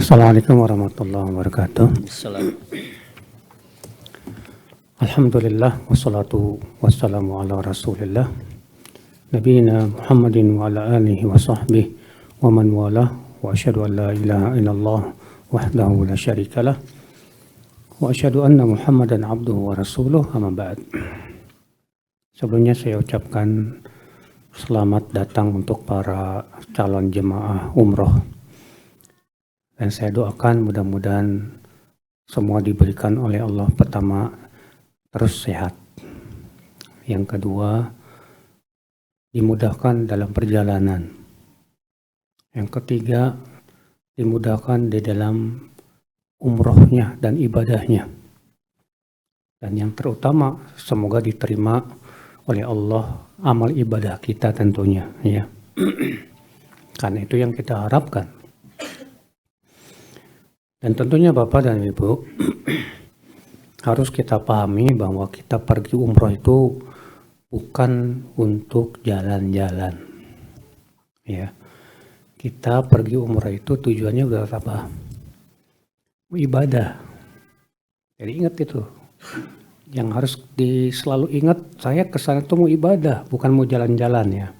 Assalamualaikum warahmatullahi wabarakatuh. Salam. Alhamdulillah wassalatu wassalamu ala rasulillah nabiyina Muhammadin wa ala alihi wa sahbihi wa man walah wa asyhadu an la ilaha illallah wahdahu la syarikalah wa asyhadu anna Muhammadan abduhu wa rasuluh amma ba'd. Sebelumnya saya ucapkan selamat datang untuk para calon jemaah umroh. Dan saya doakan mudah-mudahan semua diberikan oleh Allah, pertama terus sehat, yang kedua dimudahkan dalam perjalanan, yang ketiga dimudahkan di dalam umrohnya dan ibadahnya, dan yang terutama semoga diterima oleh Allah amal ibadah kita tentunya, ya. Karena itu yang kita harapkan. Dan tentunya Bapak dan Ibu harus kita pahami bahwa kita pergi umroh itu bukan untuk jalan-jalan, ya. Kita pergi umroh itu tujuannya udah apa? Ibadah. Jadi ingat itu. Yang harus selalu ingat, saya kesana itu mau ibadah, bukan mau jalan-jalan, ya.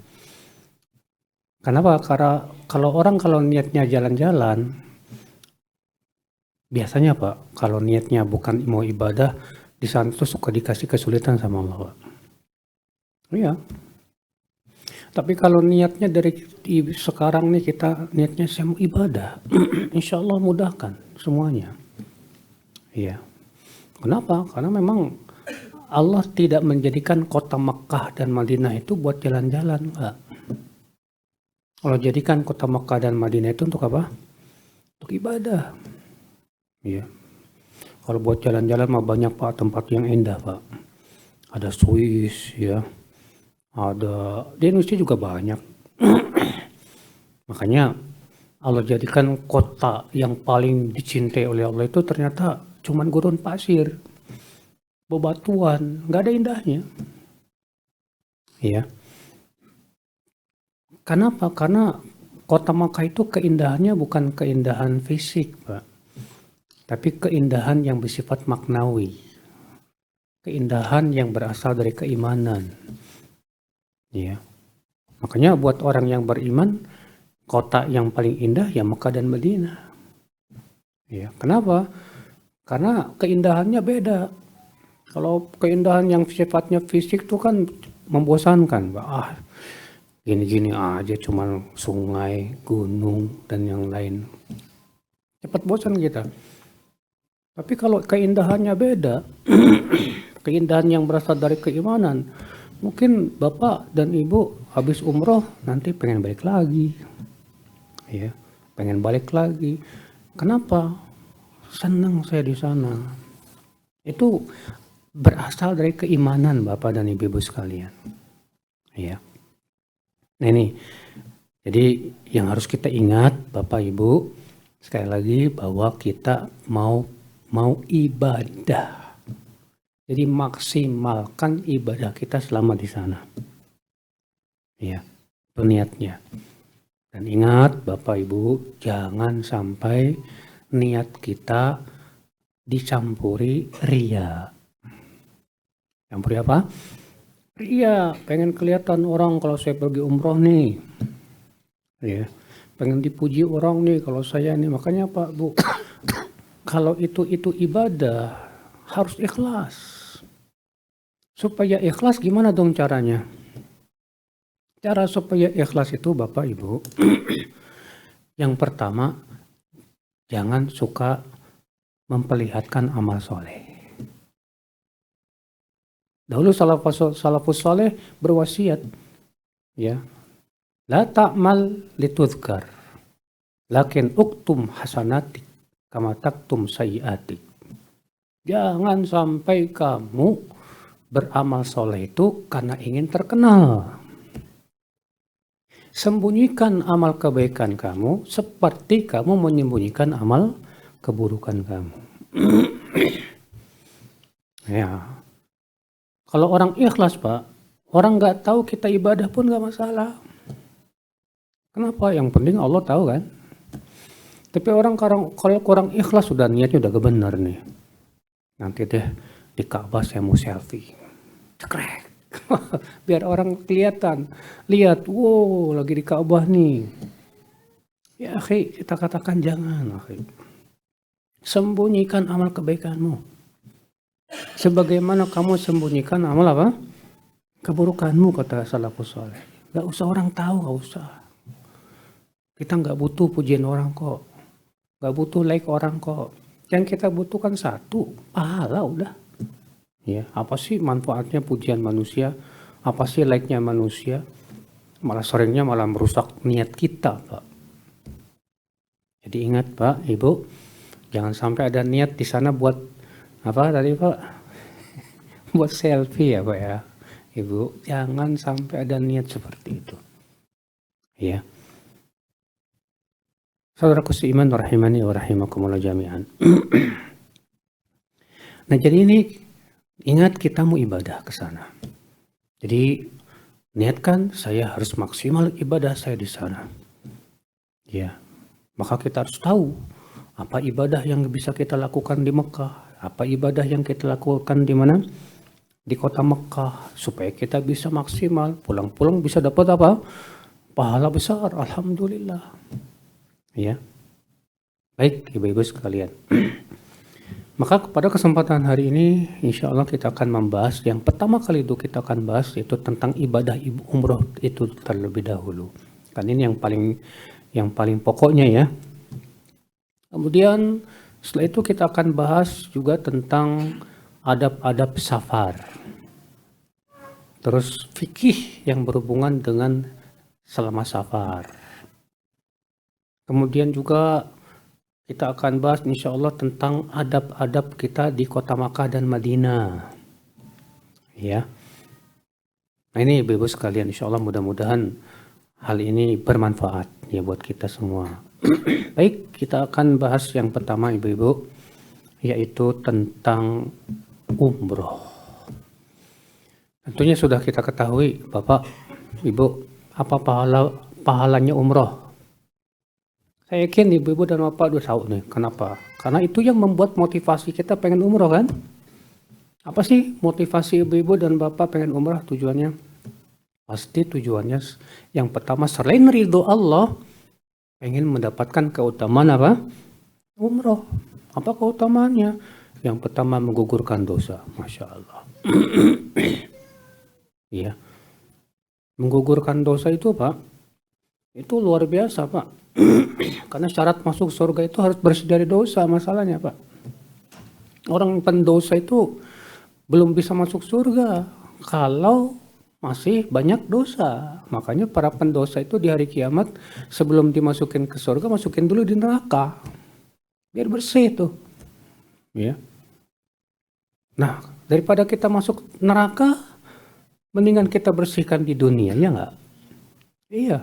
Kenapa? Karena kalau niatnya jalan-jalan, biasanya Pak, kalau niatnya bukan mau ibadah, di sana tuh suka dikasih kesulitan sama Allah, Pak. Iya. Tapi kalau niatnya dari sekarang nih, kita niatnya saya mau ibadah, insya Allah mudahkan semuanya. Iya. Kenapa? Karena memang Allah tidak menjadikan kota Mekah dan Madinah itu buat jalan-jalan, enggak. Allah jadikan kota Mekah dan Madinah itu untuk apa? Untuk ibadah. Iya. Kalau buat jalan-jalan mah banyak Pak tempat yang indah Pak. Ada Swiss, ya. Ada di Indonesia juga banyak. Makanya Allah jadikan kota yang paling dicintai oleh Allah itu ternyata cuman gurun pasir, bebatuan, nggak ada indahnya. Ya. Kenapa? Karena kota Makkah itu keindahannya bukan keindahan fisik, Pak. Tapi keindahan yang bersifat maknawi, keindahan yang berasal dari keimanan, ya. Makanya buat orang yang beriman, kota yang paling indah ya Mekah dan Madinah, ya. Kenapa? Karena keindahannya beda. Kalau keindahan yang sifatnya fisik itu kan membosankan, gini-gini aja, cuman sungai, gunung dan yang lain, cepat bosan kita. Tapi kalau keindahannya beda, keindahan yang berasal dari keimanan, mungkin Bapak dan Ibu habis umroh nanti pengen balik lagi, ya, pengen balik lagi. Kenapa? Senang saya di sana. Itu berasal dari keimanan Bapak dan Ibu sekalian, ya. Nah ini, jadi yang harus kita ingat Bapak Ibu sekali lagi bahwa kita mau ibadah. Jadi maksimalkan ibadah kita selama di sana. Ya, itu niatnya. Dan ingat Bapak Ibu, jangan sampai niat kita dicampuri ria. Campuri apa? Ria, pengen kelihatan orang kalau saya pergi umroh nih. Ya, pengen dipuji orang nih kalau saya nih. Makanya Pak Bu, kalau itu ibadah harus ikhlas. Supaya ikhlas gimana dong caranya? Cara supaya ikhlas itu Bapak Ibu, yang pertama jangan suka memperlihatkan amal soleh. Dahulu salafus soleh berwasiat, ya, la ta'mal litudhkar, lakin uktum hasanatik kama taktum sayyiatik. Jangan sampai kamu beramal soleh itu karena ingin terkenal. Sembunyikan amal kebaikan kamu seperti kamu menyembunyikan amal keburukan kamu. Ya, kalau orang ikhlas Pak, orang nggak tahu kita ibadah pun nggak masalah. Kenapa? Yang penting Allah tahu kan. Tapi orang kalau kurang ikhlas sudah niatnya udah gak benar nih. Nanti deh di Ka'bah saya mau selfie. Cekrek. Biar orang kelihatan. Lihat, wow lagi di Ka'bah nih. Ya akhi, kita katakan jangan akhi. Sembunyikan amal kebaikanmu. Sebagaimana kamu sembunyikan amal apa? Keburukanmu, kata salafus saleh. Gak usah orang tahu, gak usah. Kita gak butuh pujian orang kok. Gak butuh like orang kok. Yang kita butuhkan satu, pahala udah. Ya, apa sih manfaatnya pujian manusia? Apa sih like-nya manusia? Malah seringnya malah merusak niat kita, Pak. Jadi ingat, Pak, Ibu, jangan sampai ada niat di sana buat apa tadi, Pak? Buat selfie ya, Pak ya. Ibu, jangan sampai ada niat seperti itu. Ya. Saudaraku seiman rahimani wa rahimakumullah jami'an. Nah, jadi ini ingat kita mau ibadah ke sana. Jadi niatkan saya harus maksimal ibadah saya di sana. Ya. Maka kita harus tahu apa ibadah yang bisa kita lakukan di Mekah, apa ibadah yang kita lakukan di mana? Di kota Mekah, supaya kita bisa maksimal, pulang-pulang bisa dapat apa? Pahala besar, alhamdulillah. Ya. Baik, Ibu-ibu sekalian. Maka pada kesempatan hari ini, insya Allah kita akan membahas, yang pertama kali itu kita akan bahas itu tentang ibadah umroh itu terlebih dahulu. Kan ini yang paling pokoknya ya. Kemudian setelah itu kita akan bahas juga tentang adab-adab safar. Terus fikih yang berhubungan dengan selama safar. Kemudian juga kita akan bahas insya Allah tentang adab-adab kita di kota Makkah dan Madinah. Ya. Nah ini Ibu-ibu sekalian, insya Allah mudah-mudahan hal ini bermanfaat ya buat kita semua. Baik, kita akan bahas yang pertama Ibu-ibu, yaitu tentang umroh. Tentunya sudah kita ketahui Bapak, Ibu, apa pahalanya umroh. Saya yakin Ibu-ibu dan Bapak udah tahu nih, kenapa? Karena itu yang membuat motivasi kita pengen umroh kan? Apa sih motivasi Ibu-ibu dan Bapak pengen umroh tujuannya? Pasti tujuannya yang pertama selain ridho Allah, pengen mendapatkan keutamaan apa? Umroh. Apa keutamaannya? Yang pertama menggugurkan dosa, Masya Allah. Iya. Menggugurkan dosa itu Pak, itu luar biasa Pak. Karena syarat masuk surga itu harus bersih dari dosa masalahnya Pak. Orang pendosa itu belum bisa masuk surga kalau masih banyak dosa. Makanya para pendosa itu di hari kiamat sebelum dimasukin ke surga, masukin dulu di neraka. Biar bersih tuh. Ya. Nah, daripada kita masuk neraka, mendingan kita bersihkan di dunia, ya nggak? Iya.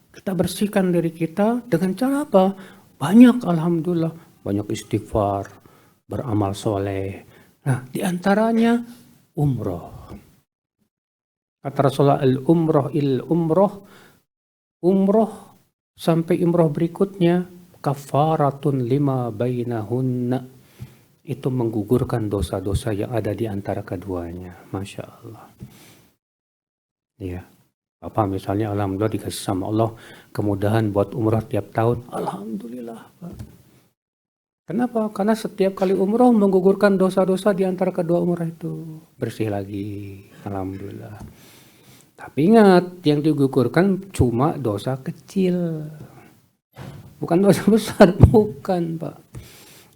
Kita bersihkan diri kita dengan cara apa? Banyak, alhamdulillah. Banyak istighfar, beramal soleh. Nah, diantaranya umroh. Kata Rasulullah, umroh sampai umroh berikutnya, kafaratun lima bainahunna. Itu menggugurkan dosa-dosa yang ada di antara keduanya. Masya Allah. Ya. Apa misalnya alhamdulillah dikasih sama Allah kemudahan buat umrah tiap tahun. Alhamdulillah. Kenapa? Karena setiap kali umrah menggugurkan dosa-dosa di antara kedua umrah itu. Bersih lagi. Alhamdulillah. Tapi ingat, yang digugurkan cuma dosa kecil. Bukan dosa besar. Bukan, Pak.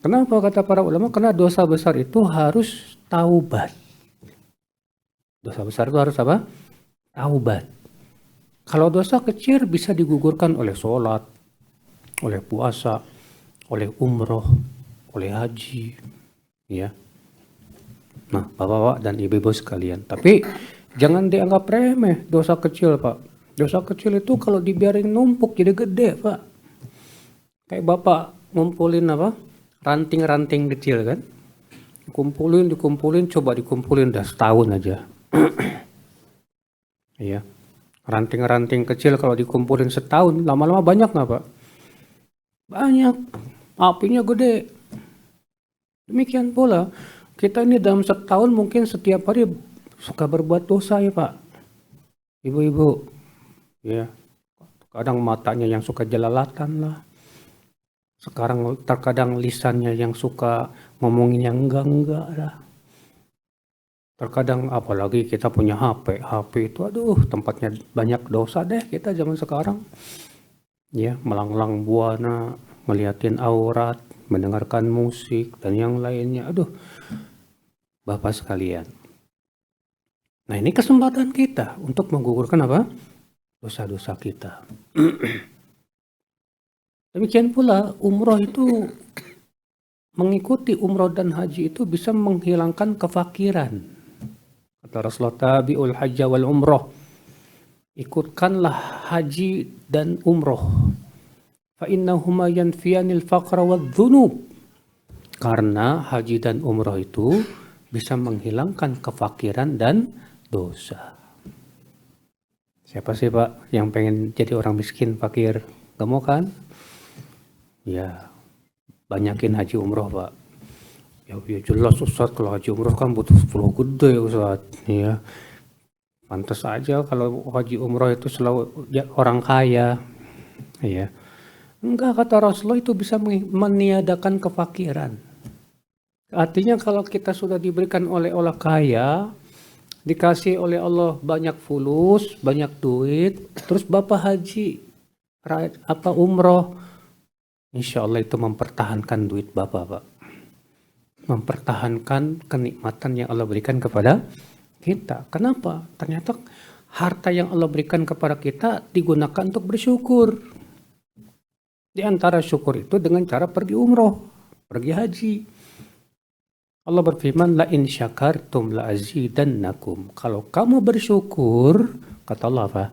Kenapa kata para ulama? Karena dosa besar itu harus taubat. Dosa besar itu harus apa? Taubat. Kalau dosa kecil bisa digugurkan oleh sholat, oleh puasa, oleh umroh, oleh haji, ya. Nah, bapak-bapak dan ibu-ibu sekalian. Tapi jangan dianggap remeh dosa kecil, Pak. Dosa kecil itu kalau dibiarin numpuk jadi gede, Pak. Kayak bapak ngumpulin apa? Ranting-ranting kecil kan? Dikumpulin, coba dikumpulin dah setahun aja. Iya. Ranting-ranting kecil kalau dikumpulin setahun, lama-lama banyak nggak Pak? banyak, apinya gede. Demikian pula, kita ini dalam setahun mungkin setiap hari suka berbuat dosa ya Pak. Ibu-ibu, ya. Kadang matanya yang suka jelalatan lah. Sekarang terkadang lisannya yang suka ngomongin yang enggak-enggak lah. Terkadang apalagi kita punya HP. HP itu aduh tempatnya banyak dosa deh kita zaman sekarang. Ya, melanglang buana, ngeliatin aurat, mendengarkan musik dan yang lainnya. Aduh, Bapak sekalian. Nah, ini kesempatan kita untuk menggugurkan apa? Dosa-dosa kita. Demikian pula umroh itu, mengikuti umroh dan haji itu bisa menghilangkan kefakiran. Kata Rasulullah, tabi'ul hajja wal umroh. Ikutkanlah haji dan umroh. Fa innahuma yanfiyanil faqra wadh-dhunub. Karena haji dan umroh itu bisa menghilangkan kefakiran dan dosa. Siapa sih Pak yang pengen jadi orang miskin, fakir? Gak mau kan? Ya, banyakin haji umroh Pak. Ya jelas Ustaz, kalau haji umroh kan butuh pulau gede Ustaz. Ya, pantas aja kalau haji umroh itu selalu ya, orang kaya. Ya, enggak, kata Rasulullah itu bisa meniadakan kefakiran. Artinya kalau kita sudah diberikan oleh Allah kaya, dikasih oleh Allah banyak fulus, banyak duit, terus Bapak haji, umroh, insya Allah itu mempertahankan duit Bapak, Pak. Mempertahankan kenikmatan yang Allah berikan kepada kita. Kenapa? Ternyata harta yang Allah berikan kepada kita digunakan untuk bersyukur. Di antara syukur itu dengan cara pergi umroh, pergi haji. Allah berfirman, la in syakartum la azidannakum. Kalau kamu bersyukur, kata Allah apa?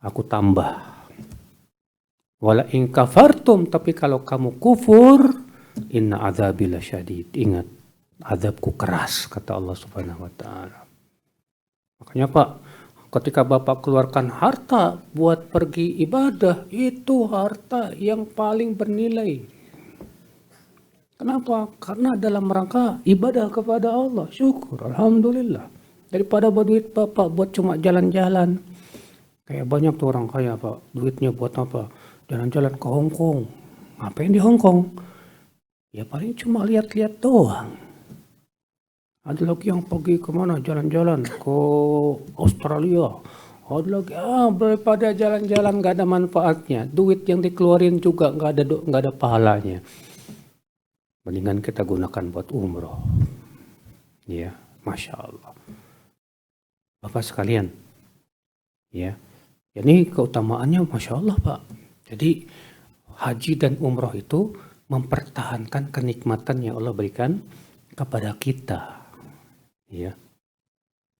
Aku tambah. Wala in kafartum, tapi kalau kamu kufur, inna adzabi lasyadid. Ingat, azabku keras, kata Allah Subhanahu wa taala. Makanya Pak, ketika Bapak keluarkan harta buat pergi ibadah, itu harta yang paling bernilai. Kenapa? Karena dalam rangka ibadah kepada Allah. Syukur, alhamdulillah. Daripada buat duit Bapak buat cuma jalan-jalan. Kayak banyak tuh orang kaya Pak, duitnya buat apa? Jalan-jalan ke Hong Kong. Ngapain di Hong Kong? Ya paling cuma lihat-lihat doang. Ada lagi yang pergi kemana? Jalan-jalan ke Australia. Ada lagi, daripada jalan-jalan gak ada manfaatnya. Duit yang dikeluarin juga gak ada pahalanya. Mendingan kita gunakan buat umroh. Ya, Masya Allah. Bapak sekalian. Ya, ini keutamaannya Masya Allah Pak. Jadi haji dan umroh itu mempertahankan kenikmatan yang Allah berikan kepada kita. Ya.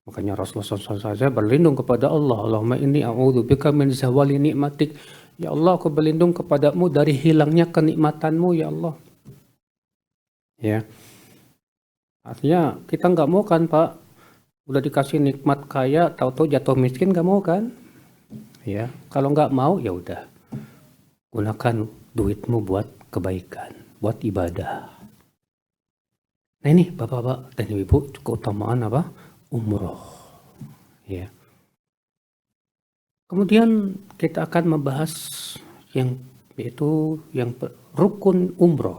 Makanya Rasulullah SAW saja berlindung kepada Allah. Allahumma inni a'udzubika min zawali ni'matik. Ya Allah, aku berlindung kepadamu dari hilangnya kenikmatanmu ya Allah. Ya, artinya kita nggak mau kan Pak, udah dikasih nikmat kaya, tahu-tahu jatuh miskin, nggak mau kan? Ya, kalau nggak mau ya udah, gunakan duitmu buat kebaikan, buat ibadah. Nah ini Bapak-bapak dan Ibu, keutamaan apa? Umroh. Ya. Kemudian kita akan membahas yang yaitu yang rukun umroh.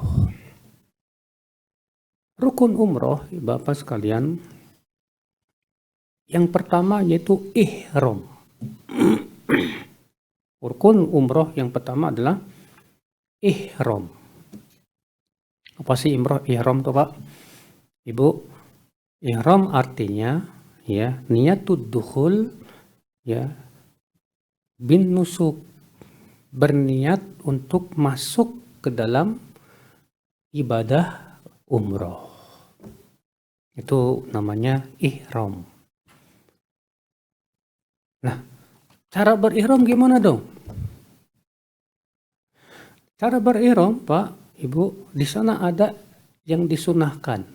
Rukun umroh, Bapak sekalian, yang pertama yaitu ihram. Rukun umroh yang pertama adalah ihram. Apa sih ihram tuh Pak? Ibu, ihram artinya ya niatud dukhul ya bin nusuk, berniat untuk masuk ke dalam ibadah umroh. Itu namanya ihram. Nah, cara berihram gimana dong? Cara berihram, Pak, Ibu, di sana ada yang disunahkan.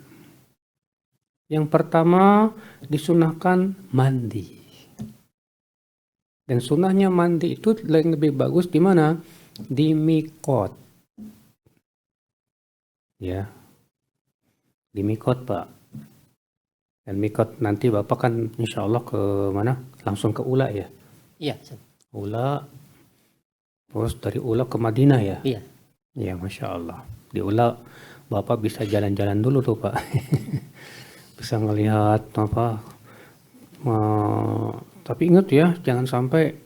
Yang pertama disunahkan mandi. Dan sunahnya mandi itu yang lebih bagus di mana? Di mikot. ya, di mikot Pak. Dan mikot nanti Bapak kan insya Allah ke mana? Langsung ke Ula ya? Iya. Ula, terus dari Ula ke Madinah ya? Iya. Ya Masya Allah. Di Ula Bapak bisa jalan-jalan dulu tuh Pak. Bisa ngelihat apa. Tapi ingat ya, jangan sampai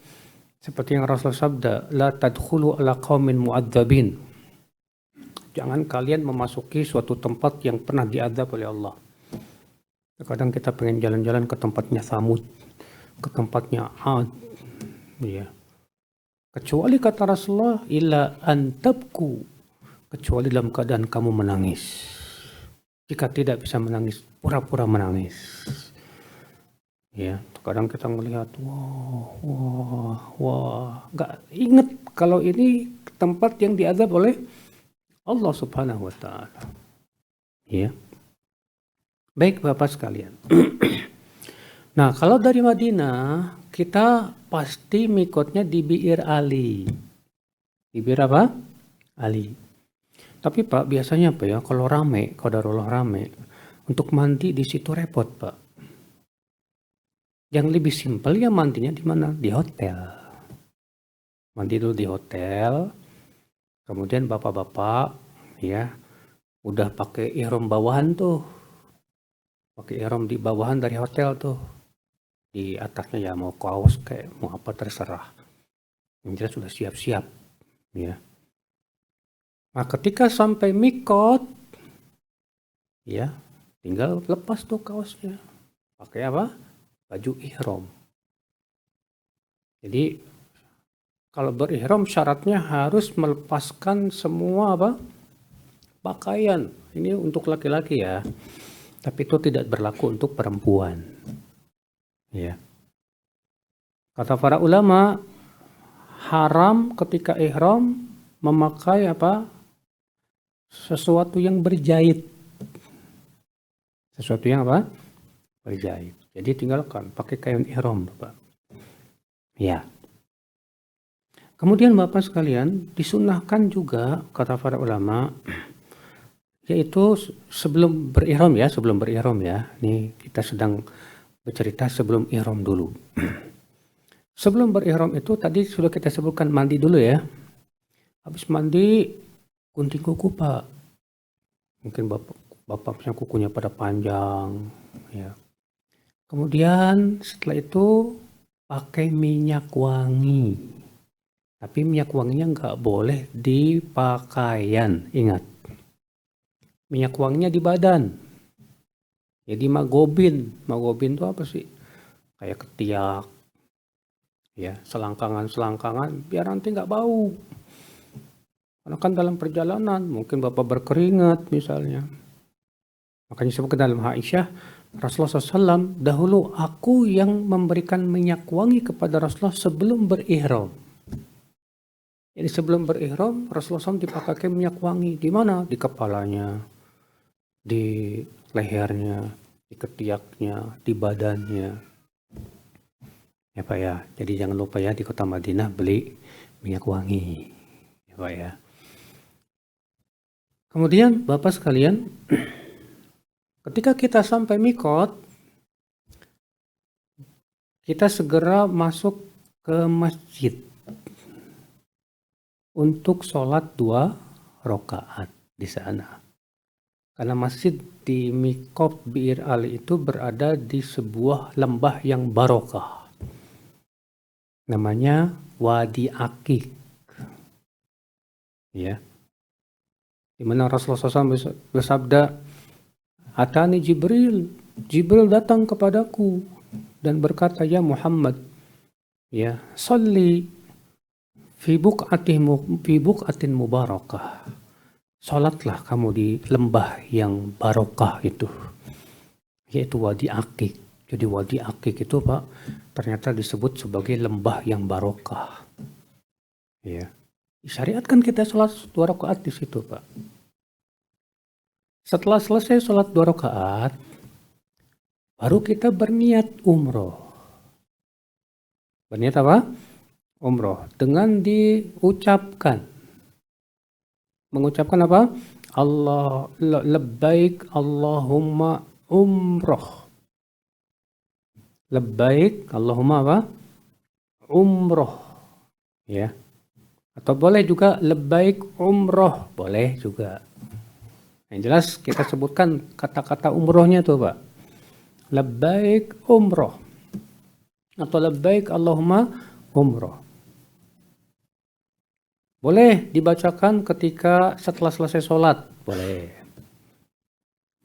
seperti yang Rasul sabda, la tadkhulu ala qaumin mu'adzabin. Jangan kalian memasuki suatu tempat yang pernah diazab oleh Allah. Kadang kita pengen jalan-jalan ke tempatnya Samud, ke tempatnya Ad, ya. Kecuali kata Rasulullah, illa antabku, kecuali dalam keadaan kamu menangis. Jika tidak bisa menangis, pura-pura menangis. Ya, kadang kita melihat, wah, nggak ingat kalau ini tempat yang diazab oleh Allah Subhanahu wa Ta'ala. Ya. Baik Bapak sekalian. Nah, kalau dari Madinah, kita pasti mikotnya di Bi'ir Ali. Di Bi'ir apa? Ali. Tapi Pak, biasanya apa ya, kalau rame, qadarullah rame, untuk mandi di situ repot Pak. Yang lebih simpel ya mandinya di mana? Di hotel. Mandi dulu di hotel, kemudian bapak-bapak ya udah pakai ihram bawahan tuh. Pakai ihram di bawahan dari hotel tuh. Di atasnya ya mau kaos kayak mau apa terserah. Yang jelas sudah siap-siap ya. Nah, ketika sampai mikot ya tinggal lepas tuh kaosnya. Pakai apa? Baju ihram. Jadi kalau berihram syaratnya harus melepaskan semua apa? Pakaian. Ini untuk laki-laki ya. Tapi itu tidak berlaku untuk perempuan. Ya. Kata para ulama, haram ketika ihram memakai apa? Sesuatu yang berjahit. Sesuatu yang apa? Berjahit. Jadi tinggalkan pakai kain ihram, Bapak. Ya. Kemudian Bapak sekalian, disunahkan juga kata para ulama, yaitu sebelum berihram ya. Ini kita sedang bercerita sebelum ihram dulu. Sebelum berihram itu tadi sudah kita sebutkan mandi dulu ya. Habis mandi gunting kuku Pak. Mungkin bapak punya kukunya pada panjang ya. Kemudian setelah itu pakai minyak wangi. Tapi minyak wanginya nggak boleh di pakaian, ingat. Minyak wanginya di badan. Jadi magobin itu apa sih? Kayak ketiak, ya selangkangan biar nanti nggak bau. Karena kan dalam perjalanan mungkin bapak berkeringat misalnya. Makanya disebutkan dalam Aisyah, Rasulullah SAW, dahulu aku yang memberikan minyak wangi kepada Rasulullah sebelum berihram. Jadi sebelum berihram Rasulullah SAW dipakai minyak wangi. Di mana? Di kepalanya, di lehernya, di ketiaknya, di badannya. Ya Pak ya, jadi jangan lupa ya di kota Madinah beli minyak wangi. Ya Pak ya. Kemudian Bapak sekalian, ketika kita sampai mikot, kita segera masuk ke masjid untuk sholat 2 rakaat di sana. Karena masjid di mikot Bi'ir Ali itu berada di sebuah lembah yang barokah. Namanya Wadi Akik. Ya. Di mana Rasulullah SAW bersabda, Atani Jibril datang kepadaku dan berkata, ya Muhammad, ya, salli fi buq'atin mubarakah. Salatlah kamu di lembah yang barokah itu, yaitu Wadi Akik. Jadi Wadi Akik itu Pak, ternyata disebut sebagai lembah yang barokah. Ya. Disyariatkan kita sholat 2 rakaat di situ Pak. Setelah selesai sholat 2 rakaat, baru kita berniat umroh. Berniat apa? Umroh. Dengan mengucapkan apa? labbaik Allahumma umroh. Labbaik Allahumma apa? Umroh. Ya. Atau boleh juga labbaik umroh, boleh juga. Yang jelas kita sebutkan kata-kata umrohnya tuh Pak. Labbaik umroh. Atau labbaik Allahumma umroh. Boleh dibacakan ketika setelah selesai sholat, boleh.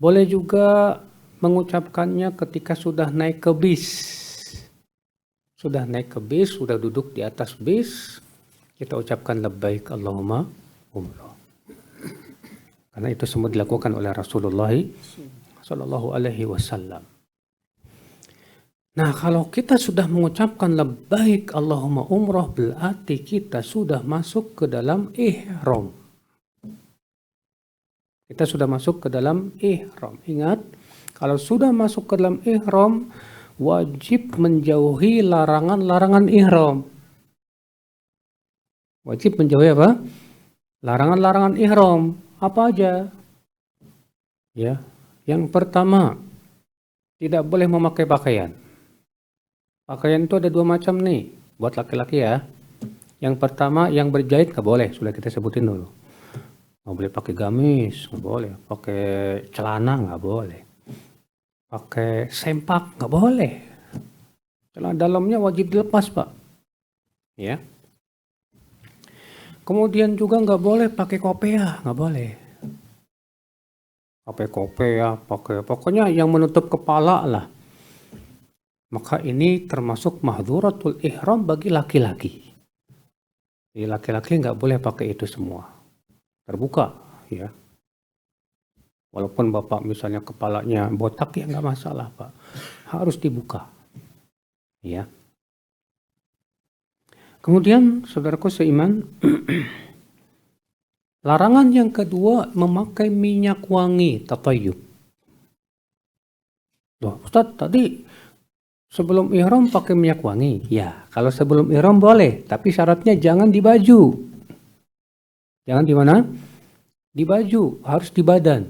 Boleh juga mengucapkannya ketika sudah naik ke bis. Sudah naik ke bis, sudah duduk di atas bis, kita ucapkan labbaik Allahumma umroh. Karena itu semua dilakukan oleh Rasulullah Sallallahu Alaihi Wasallam. Nah, kalau kita sudah mengucapkan labbaik Allahumma umroh, berarti kita sudah masuk ke dalam ihram. Kita sudah masuk ke dalam ihram. Ingat, kalau sudah masuk ke dalam ihram, wajib menjauhi larangan-larangan ihram. Wajib menjauhi apa? Larangan-larangan ihram. Apa aja? Ya, yang pertama, tidak boleh memakai pakaian. Pakaian itu ada dua macam nih, buat laki-laki ya. Yang pertama, yang berjahit nggak boleh, sudah kita sebutin dulu. Nggak boleh pakai gamis, nggak boleh. Pakai celana nggak boleh. Pakai sempak nggak boleh. Celana dalamnya wajib dilepas Pak. Ya. Kemudian juga nggak boleh pakai kopiah, nggak boleh. Pakai kopiah, pokoknya yang menutup kepala lah. Maka ini termasuk mahdhuratul ihram bagi laki-laki. Jadi laki-laki nggak boleh pakai itu semua. Terbuka, ya. Walaupun Bapak misalnya kepalanya botak ya nggak masalah Pak. Harus dibuka. Ya. Kemudian saudaraku seiman, larangan yang kedua memakai minyak wangi tatayyub. Loh, Ustaz tadi sebelum ihram pakai minyak wangi. Ya, kalau sebelum ihram boleh, tapi syaratnya jangan di baju. Jangan di mana? Di baju, harus di badan.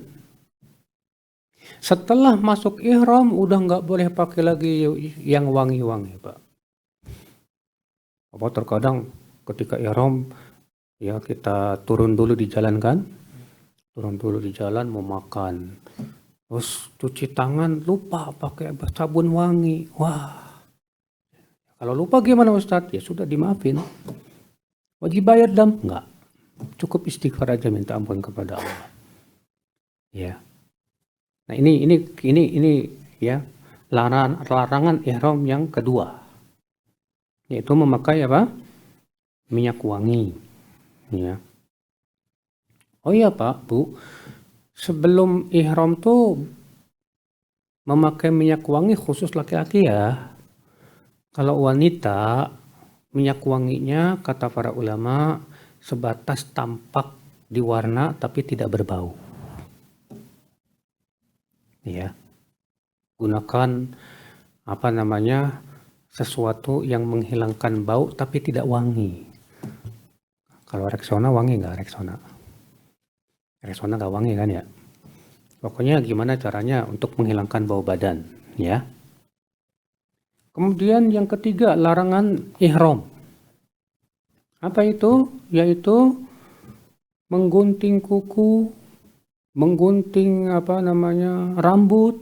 Setelah masuk ihram udah nggak boleh pakai lagi yang wangi-wangi, Pak. Apa terkadang ketika ihram ya kita turun dulu di jalan kan? Turun dulu di jalan mau makan. Terus cuci tangan lupa pakai sabun wangi. Wah. Kalau lupa gimana Ustadz? Ya sudah dimaafin. Wajib bayar dam? Enggak. Cukup istighfar aja minta ampun kepada Allah. Ya. Nah ini ya larangan ihram yang kedua. Yaitu memakai apa? Minyak wangi. Ya. Oh iya Pak, Bu. Sebelum ihram tuh memakai minyak wangi khusus laki-laki ya. Kalau wanita, minyak wanginya kata para ulama sebatas tampak di warna tapi tidak berbau. Ya. Gunakan apa namanya? Sesuatu yang menghilangkan bau tapi tidak wangi. Kalau Rexona wangi nggak Rexona? Rexona nggak wangi kan ya? Pokoknya gimana caranya untuk menghilangkan bau badan, ya. Kemudian yang ketiga, larangan ihram. Apa itu? Yaitu menggunting kuku, menggunting apa namanya rambut,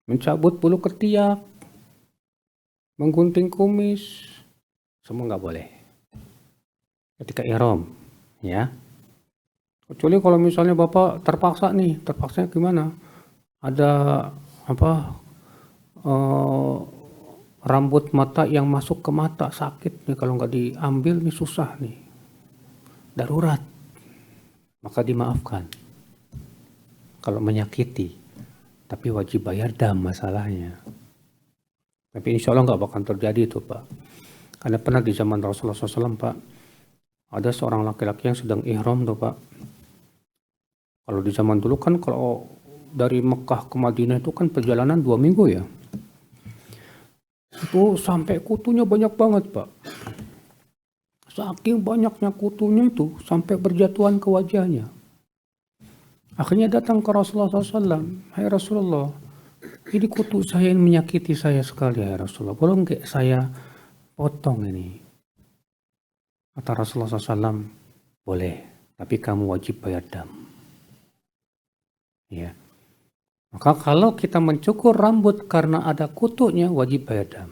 mencabut bulu ketiak, menggunting kumis, semua nggak boleh. Ketika ihram, ya. Kecuali kalau misalnya Bapak terpaksa gimana? Ada apa rambut mata yang masuk ke mata sakit nih, kalau nggak diambil nih susah nih, darurat, maka dimaafkan. Kalau menyakiti, tapi wajib bayar dam masalahnya. Tapi insya Allah nggak bakal terjadi itu Pak. Karena pernah di zaman Rasulullah SAW Pak, ada seorang laki-laki yang sedang ihram tuh Pak. Kalau di zaman dulu kan kalau dari Mekah ke Madinah itu kan perjalanan 2 minggu ya. Itu sampai kutunya banyak banget Pak. Saking banyaknya kutunya itu sampai berjatuhan ke wajahnya. Akhirnya datang ke Rasulullah SAW. Hai Rasulullah, ini kutu saya ini menyakiti saya sekali ya Rasulullah. Boleh nggak saya potong ini? Kata Rasulullah SAW, boleh, tapi kamu wajib bayar dam. Ya. Maka kalau kita mencukur rambut karena ada kutunya, wajib bayar dam.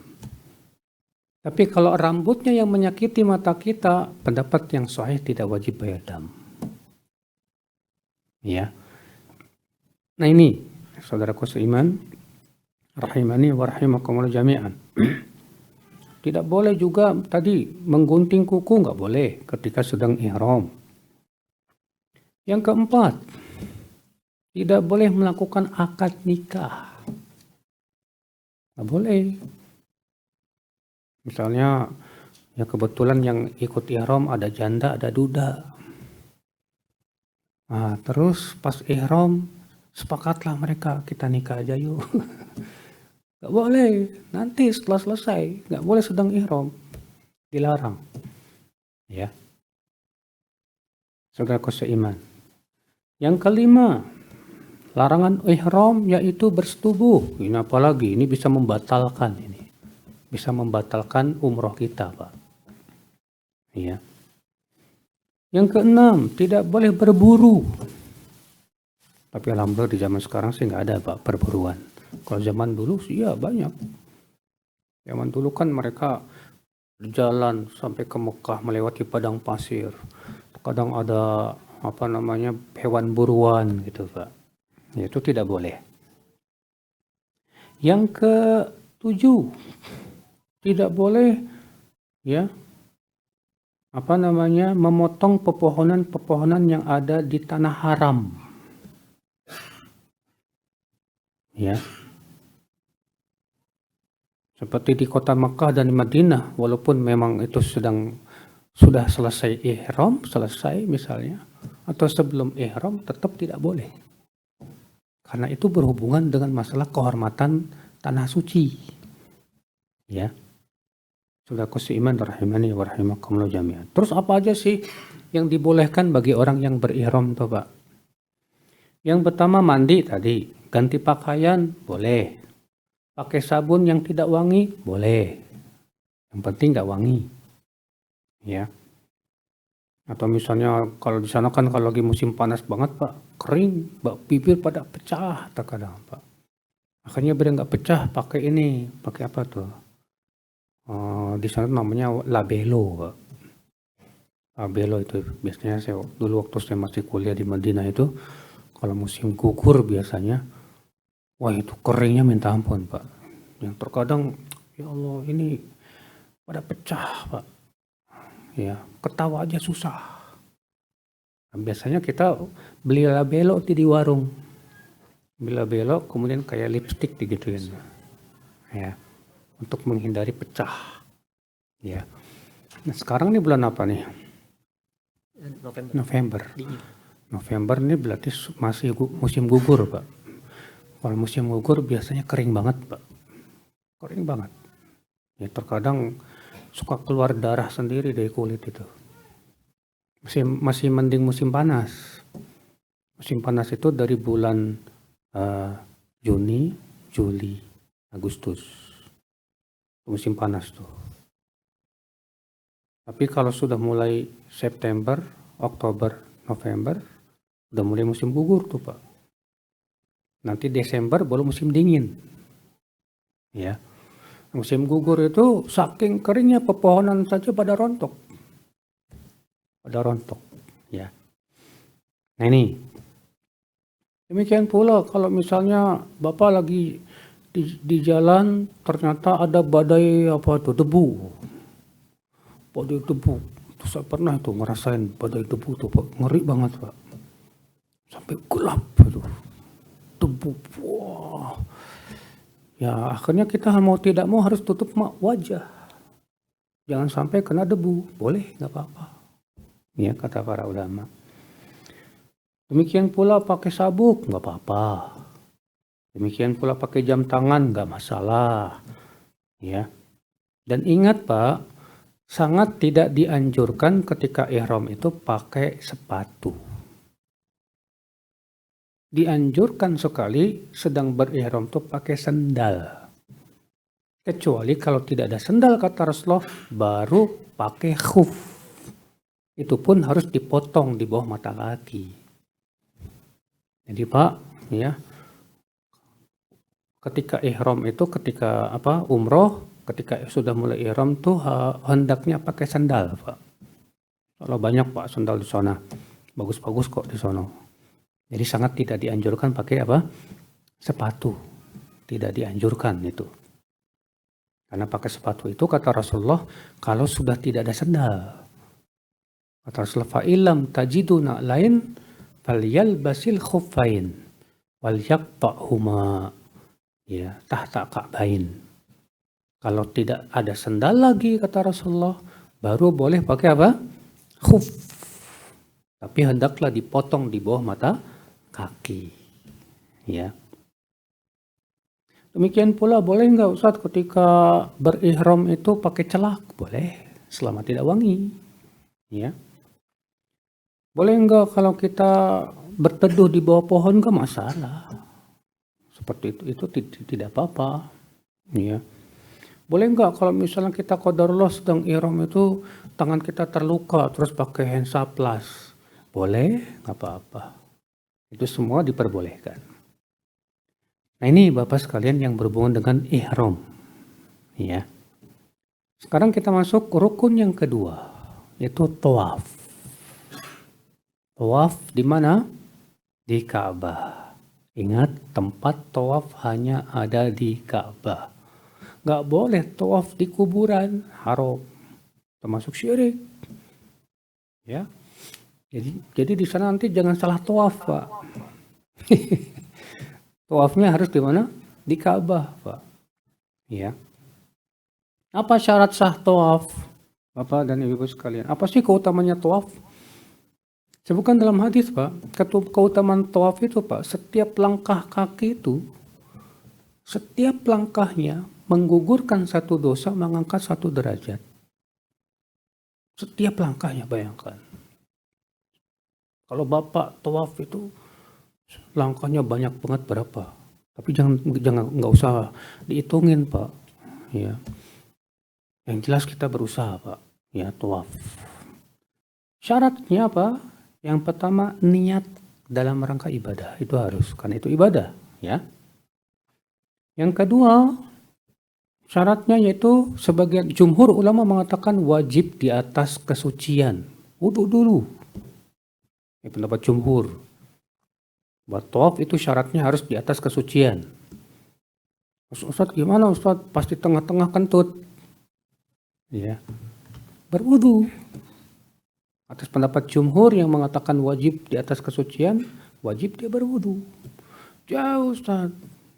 Tapi kalau rambutnya yang menyakiti mata kita, pendapat yang sahih tidak wajib bayar dam. Ya. Nah ini, saudaraku seiman, rahimani wa rahimakumullah jami'an. Tidak boleh juga tadi menggunting kuku, nggak boleh ketika sedang ihram. Yang keempat, tidak boleh melakukan akad nikah. Nggak boleh. Misalnya, ya kebetulan yang ikut ihram ada janda, ada duda. Nah, terus pas ihram, sepakatlah mereka, kita nikah aja yuk. Nggak boleh, nanti setelah selesai, nggak boleh sedang ihram. Dilarang. Ya. Saudaraku seiman. Yang kelima, larangan ihram yaitu bersetubuh. Ini apalagi, ini bisa membatalkan ini. Bisa membatalkan umroh kita, Pak. Ya. Yang keenam, tidak boleh berburu. Tapi alhamdulillah di zaman sekarang sih nggak ada, Pak, perburuan. Kalau zaman dulu sih ya banyak. Zaman dulu kan mereka berjalan sampai ke Mekah melewati padang pasir. Kadang ada hewan buruan gitu, Pak. Itu tidak boleh. Yang ketujuh, tidak boleh ya memotong pepohonan yang ada di tanah haram. Ya. Seperti di kota Makkah dan di Madinah, walaupun memang itu sudah selesai ihram, selesai misalnya, atau sebelum ihram, tetap tidak boleh. Karena itu berhubungan dengan masalah kehormatan tanah suci. Ya. Saudaraku seiman rahimani wa rahimakumullah jami'an. Terus apa aja sih yang dibolehkan bagi orang yang berihram tuh, Pak? Yang pertama mandi tadi, ganti pakaian boleh. Pakai sabun yang tidak wangi boleh. Yang penting nggak wangi. Ya. Atau misalnya kalau di sana kan kalau lagi musim panas banget, Pak, kering, bibir pada pecah terkadang, Pak. Akhirnya biar nggak pecah pakai ini, pakai apa tuh? Di sana namanya labelo, Pak. Labelo itu biasanya dulu waktu saya masih kuliah di Madinah itu kalau musim gugur biasanya, wah itu keringnya minta ampun, Pak. Yang terkadang ya Allah ini pada pecah, Pak. Ya ketawa aja susah. Nah, biasanya kita beli labelo di warung, beli labelo kemudian kayak lipstick digituin, ya untuk menghindari pecah. Ya. Nah, sekarang ini bulan apa nih? November ini berarti masih musim gugur, Pak. Kalau musim gugur biasanya kering banget, Pak. Kering banget. Ya terkadang suka keluar darah sendiri dari kulit itu. Masih mending musim panas. Musim panas itu dari bulan Juni, Juli, Agustus. Musim panas tuh. Tapi kalau sudah mulai September, Oktober, November, udah mulai musim gugur tuh, Pak. Nanti Desember baru musim dingin. Ya. Musim gugur itu saking keringnya pepohonan saja pada rontok. Ya. Nah ini. Demikian pula kalau misalnya Bapak lagi di jalan ternyata ada badai debu. Badai debu. Itu saya pernah tuh ngerasain badai debu tuh, Pak. Ngeri banget, Pak. Sampai gelap itu. Debu. Wah. Ya akhirnya kita mau tidak mau harus tutup wajah. Jangan sampai kena debu. Boleh, nggak apa-apa. Ya kata para ulama. Demikian pula pakai sabuk, nggak apa-apa. Demikian pula pakai jam tangan, nggak masalah. Ya. Dan ingat, Pak, sangat tidak dianjurkan ketika ihram itu pakai sepatu. dianjurkan sekali sedang berihram tuh pakai sendal. Kecuali kalau tidak ada sendal kata Rasulullah, baru pakai khuf. Itu pun harus dipotong di bawah mata kaki. Jadi Pak, ya, ketika ihram itu ketika umroh, ketika sudah mulai ihram tuh hendaknya pakai sandal, Pak. Kalau banyak Pak sandal di sana, bagus-bagus kok di sana. Jadi sangat tidak dianjurkan pakai sepatu, tidak dianjurkan itu. Karena pakai sepatu itu kata Rasulullah kalau sudah tidak ada sandal. Kata Rasulullah fa'ilam tajiduna lain falyalbasil khuffain wal yaqta'huma ya tahta ka'bain. Kalau tidak ada sandal lagi kata Rasulullah baru boleh pakai khuf. Tapi hendaklah dipotong di bawah mata kaki. Ya. Demikian pula boleh nggak Ustaz ketika berihram itu pakai celak? Boleh, selama tidak wangi. Ya. Boleh nggak kalau kita berteduh di bawah pohon? Nggak masalah. Seperti itu tidak apa-apa. Ya. Boleh nggak kalau misalnya kita qadarullah sedang ihram itu tangan kita terluka terus pakai hansaplast? Boleh, nggak apa-apa. Itu semua diperbolehkan. Nah ini Bapak sekalian yang berhubungan dengan ihram. Ya. Sekarang kita masuk rukun yang kedua, yaitu tawaf. Tawaf di mana? Di Ka'bah. Ingat, tempat tawaf hanya ada di Ka'bah. Nggak boleh tawaf di kuburan, haram. Termasuk syirik. Ya. Jadi di sana nanti jangan salah tawaf, Pak. Tawafnya harus di mana? Di Ka'bah, Pak. Ya. Apa syarat sah tawaf? Bapak dan Ibu sekalian. Apa sih keutamanya tawaf? Sebutkan dalam hadis, Pak. Keutamaan tawaf itu, Pak, setiap langkah kaki itu, setiap langkahnya menggugurkan satu dosa, mengangkat satu derajat. Setiap langkahnya, bayangkan. Kalau Bapak tawaf itu langkahnya banyak banget berapa, tapi nggak usah dihitungin Pak, ya. Yang jelas kita berusaha Pak, ya tawaf. Syaratnya apa? Yang pertama niat dalam rangka ibadah itu harus, karena itu ibadah, ya. Yang kedua syaratnya yaitu sebagian jumhur ulama mengatakan wajib di atas kesucian, wudu dulu. Ini pendapat jumhur. Buat tawaf itu syaratnya harus di atas kesucian. Ustaz gimana Ustaz? Pas di tengah-tengah kentut. Ya. Berwudu. Atas pendapat jumhur yang mengatakan wajib di atas kesucian, wajib dia berwudu. Jauh Ustaz.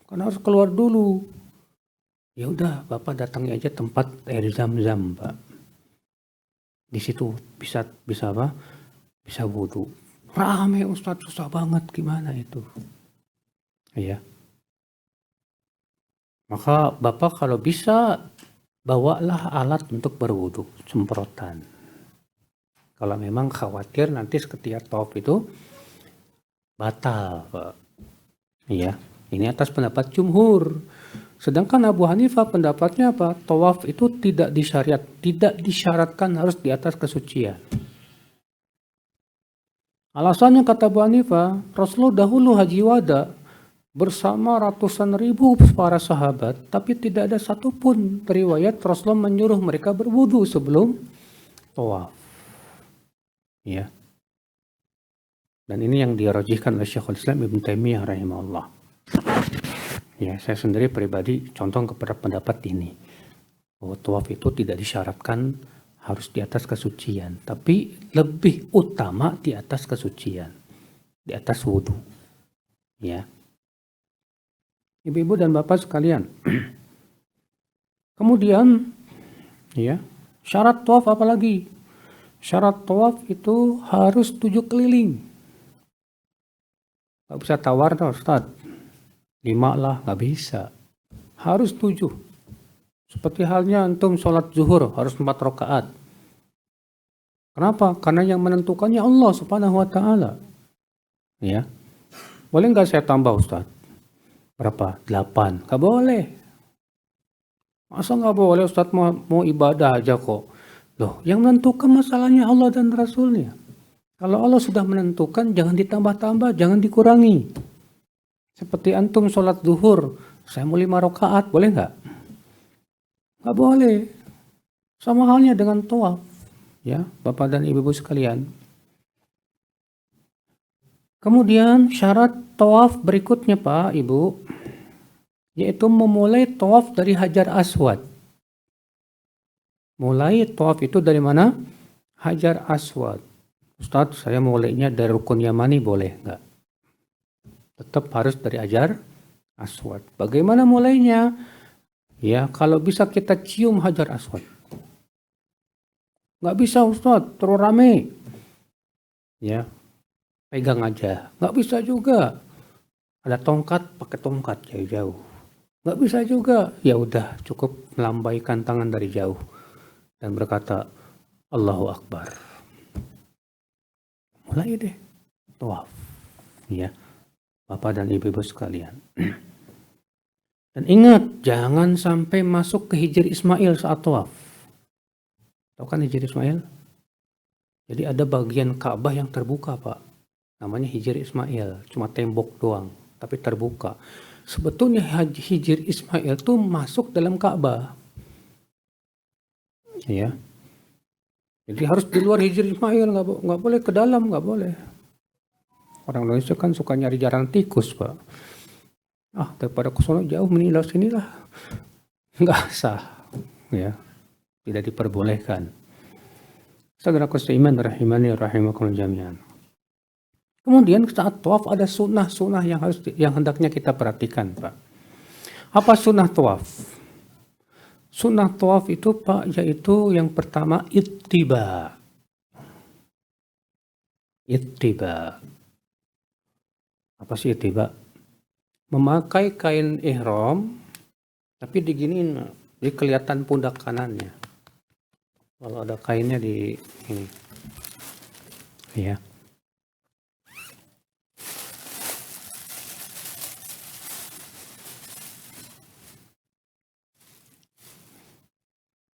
Karena harus keluar dulu. Ya udah, Bapak datangi aja tempat air Zam-Zam, Pak. Di situ bisa apa? Bisa wudu. Rame Ustaz, susah banget, gimana itu? Ya. Maka Bapak kalau bisa bawalah alat untuk berwudu, semprotan. Kalau memang khawatir nanti ketika tawaf itu batal, Pak. Iya, ini atas pendapat jumhur. Sedangkan Abu Hanifah pendapatnya apa? Tawaf itu tidak disyaratkan harus di atas kesucian. Alasannya kata Abu Hanifah, Rasulullah dahulu haji wada bersama ratusan ribu para sahabat, tapi tidak ada satupun riwayat Rasulullah menyuruh mereka berwudu sebelum tawaf. Ya. Dan ini yang dirajihkan oleh Syekhul Islam Ibnu Taimiyah rahimahullah. Ya, saya sendiri pribadi condong kepada pendapat ini. Bahwa tawaf itu tidak disyaratkan harus di atas kesucian, tapi lebih utama di atas kesucian, di atas wudu. Ya. Ibu-ibu dan bapak sekalian. Kemudian, ya, syarat tawaf apa lagi? Syarat tawaf itu harus 7 keliling. Gak bisa tawar tuh Ustaz. 5 lah, gak bisa. Harus 7. Seperti halnya antum sholat zuhur harus 4 rakaat. Kenapa? Karena yang menentukannya Allah Subhanahu wa taala. Ya. Boleh nggak saya tambah Ustaz? Berapa? 8. Nggak boleh. Masa nggak boleh Ustaz mau ibadah aja kok. Loh, yang menentukan masalahnya Allah dan Rasulnya. Kalau Allah sudah menentukan, jangan ditambah-tambah, jangan dikurangi. Seperti antum sholat zuhur, saya mau 5 rakaat, boleh nggak? Nggak boleh. Sama halnya dengan tawaf. Ya, Bapak dan Ibu sekalian. Kemudian syarat tawaf berikutnya Pak, Ibu, yaitu memulai tawaf dari Hajar Aswad. Mulai tawaf itu dari mana? Hajar Aswad. Ustadz, saya mulainya dari Rukun Yamani, boleh nggak? Tetap harus dari Hajar Aswad. Bagaimana mulainya? Ya, kalau bisa kita cium Hajar Aswad. Nggak bisa Ustadz, terlalu rame. Ya, pegang aja. Nggak bisa juga. Ada tongkat, pakai tongkat jauh-jauh. Nggak bisa juga. Ya udah, cukup melambaikan tangan dari jauh dan berkata, Allahu Akbar. Mulai deh, tawaf. Ya, Bapak dan Ibu sekalian. Dan ingat, jangan sampai masuk ke Hijr Ismail saat tawaf. Tahu kan Hijr Ismail? Jadi ada bagian Ka'bah yang terbuka, Pak. Namanya Hijr Ismail, cuma tembok doang, tapi terbuka. Sebetulnya Hijr Ismail tuh masuk dalam Ka'bah. Ya. Jadi harus di luar Hijr Ismail, nggak boleh ke dalam, nggak boleh. Orang Indonesia kan suka nyari jarang tikus, Pak. Daripada ke sono jauh, menilah sinilah. Nggak sah. Ya. Tidak diperbolehkan. Saudaraku seiman rahimani rahimakumullah jami'an. Kemudian saat tawaf ada sunnah-sunnah yang hendaknya kita perhatikan, Pak. Apa sunnah tawaf? Sunnah tawaf itu Pak, yaitu yang pertama ittiba. Ittiba. Apa sih ittiba? Memakai kain ihram, tapi diginiin, jadi kelihatan pundak kanannya. Kalau ada kainnya di ini. Ya.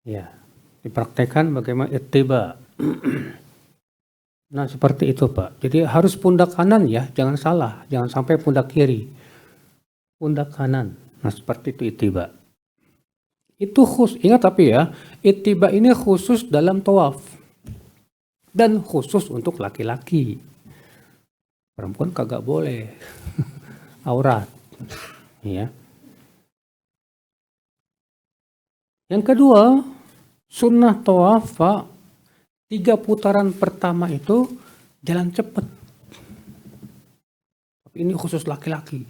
Ya, dipraktekkan bagaimana ittiba. Nah, seperti itu, Pak. Jadi harus pundak kanan ya, jangan salah. Jangan sampai pundak kiri. Pundak kanan. Nah, seperti itu ittiba. Itu ingat tapi ya, ittiba ini khusus dalam tawaf. Dan khusus untuk laki-laki. Perempuan kagak boleh. Aurat. Ya. Yang kedua, sunnah tawaf, Pak, 3 putaran pertama itu jalan cepat. Tapi ini khusus laki-laki.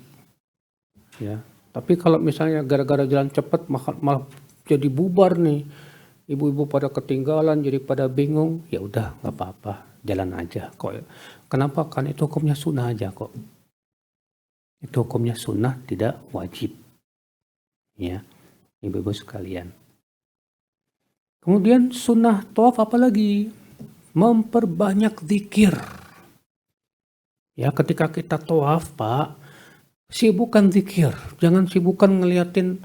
Ya. Tapi kalau misalnya gara-gara jalan cepat malah jadi bubar nih. Ibu-ibu pada ketinggalan, jadi pada bingung. Ya udah, nggak apa-apa, jalan aja kok. Kenapa? Kan itu hukumnya sunnah aja kok. Itu hukumnya sunnah, tidak wajib. Ya, ibu-ibu sekalian. Kemudian sunnah tawaf apa lagi? Memperbanyak zikir. Ya, ketika kita tawaf, Pak, sibukkan zikir. Jangan sibukkan ngeliatin.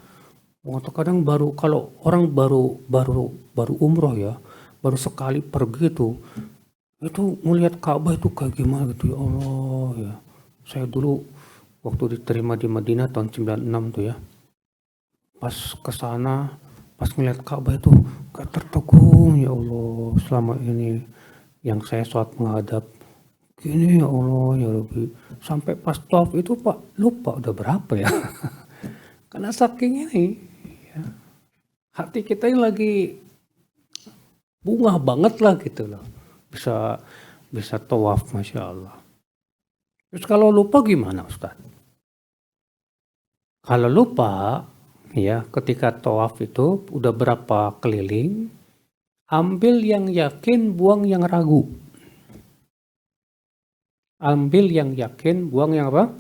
Kadang kalau orang baru umroh ya, baru sekali pergi tuh, itu melihat Ka'bah itu kayak gimana gitu, ya Allah ya. Saya dulu waktu diterima di Madinah tahun 96 tuh ya, pas kesana, pas ngeliat Ka'bah itu gak tertegun, ya Allah, selama ini yang saya sholat menghadap gini, ya Allah ya Rabbi. Sampai pas tawaf itu Pak, lupa udah berapa ya. Karena saking ini ya, hati kita ini lagi bunga banget lah gitu loh. Bisa tawaf, Masya Allah. Terus kalau lupa gimana Ustaz? Kalau lupa ya, ketika tawaf itu udah berapa keliling, ambil yang yakin, buang yang ragu. Ambil yang yakin, buang yang apa?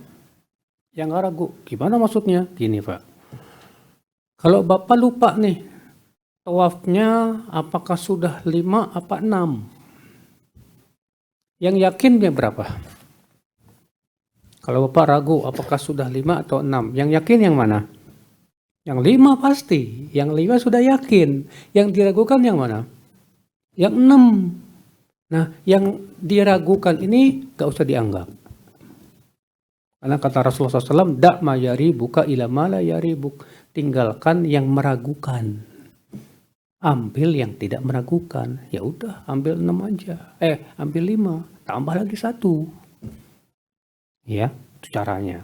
Yang ragu. Gimana maksudnya? Gini Pak. Kalau Bapak lupa nih, tawafnya apakah sudah 5 apa 6? Yang yakinnya berapa? Kalau Bapak ragu apakah sudah 5 atau 6, yang yakin yang mana? Yang 5 pasti, yang 5 sudah yakin. Yang diragukan yang mana? Yang 6. Nah, yang diragukan ini gak usah dianggap. Karena kata Rasulullah SAW, dak ma yaribuka ila ma la yaribuk. Tinggalkan yang meragukan. Ambil yang tidak meragukan. Ya udah, ambil 6 aja. Ambil 5, tambah lagi 1. Ya, itu caranya.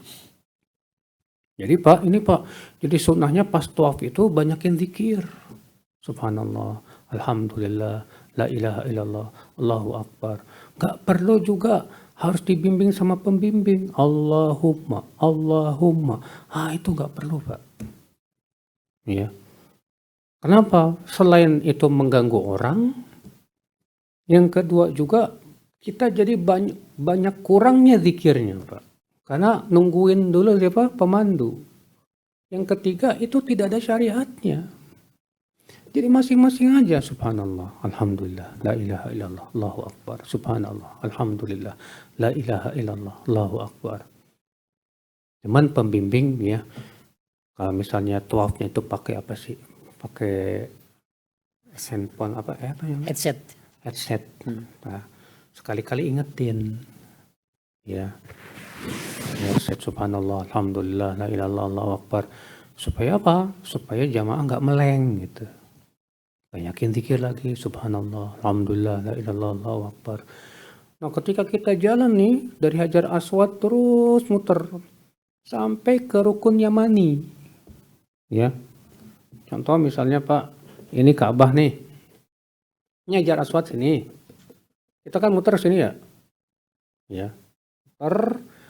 Jadi Pak, ini Pak, jadi sunnahnya pas tawaf itu banyakin zikir. Subhanallah, alhamdulillah, la ilaha illallah, Allahu akbar. Gak perlu juga harus dibimbing sama pembimbing. Allahumma, Allahumma. Itu gak perlu Pak. Ya. Kenapa? Selain itu mengganggu orang, yang kedua juga kita jadi banyak kurangnya zikirnya Pak. Karena nungguin dulu siapa? Pemandu. Yang ketiga itu tidak ada syariatnya. Jadi masing-masing aja subhanallah, alhamdulillah, la ilaha illallah, Allahu akbar, subhanallah, alhamdulillah, la ilaha illallah, Allahu akbar. Cuman pembimbing ya, kalau misalnya tawafnya itu pakai apa sih? Pakai handphone apa yang headset. Nah, sekali-kali ingetin ya headset subhanallah alhamdulillah la ilaha illallah Allahu akbar, supaya apa? Supaya jamaah nggak meleng gitu, banyakin zikir lagi subhanallah alhamdulillah la ilaha illallah Allahu akbar. Nah ketika kita jalan nih dari Hajar Aswad terus muter sampai ke Rukun Yamani ya, contoh misalnya Pak, ini Ka'bah nih, ini Hajar Aswad sini, kita kan muter sini ya.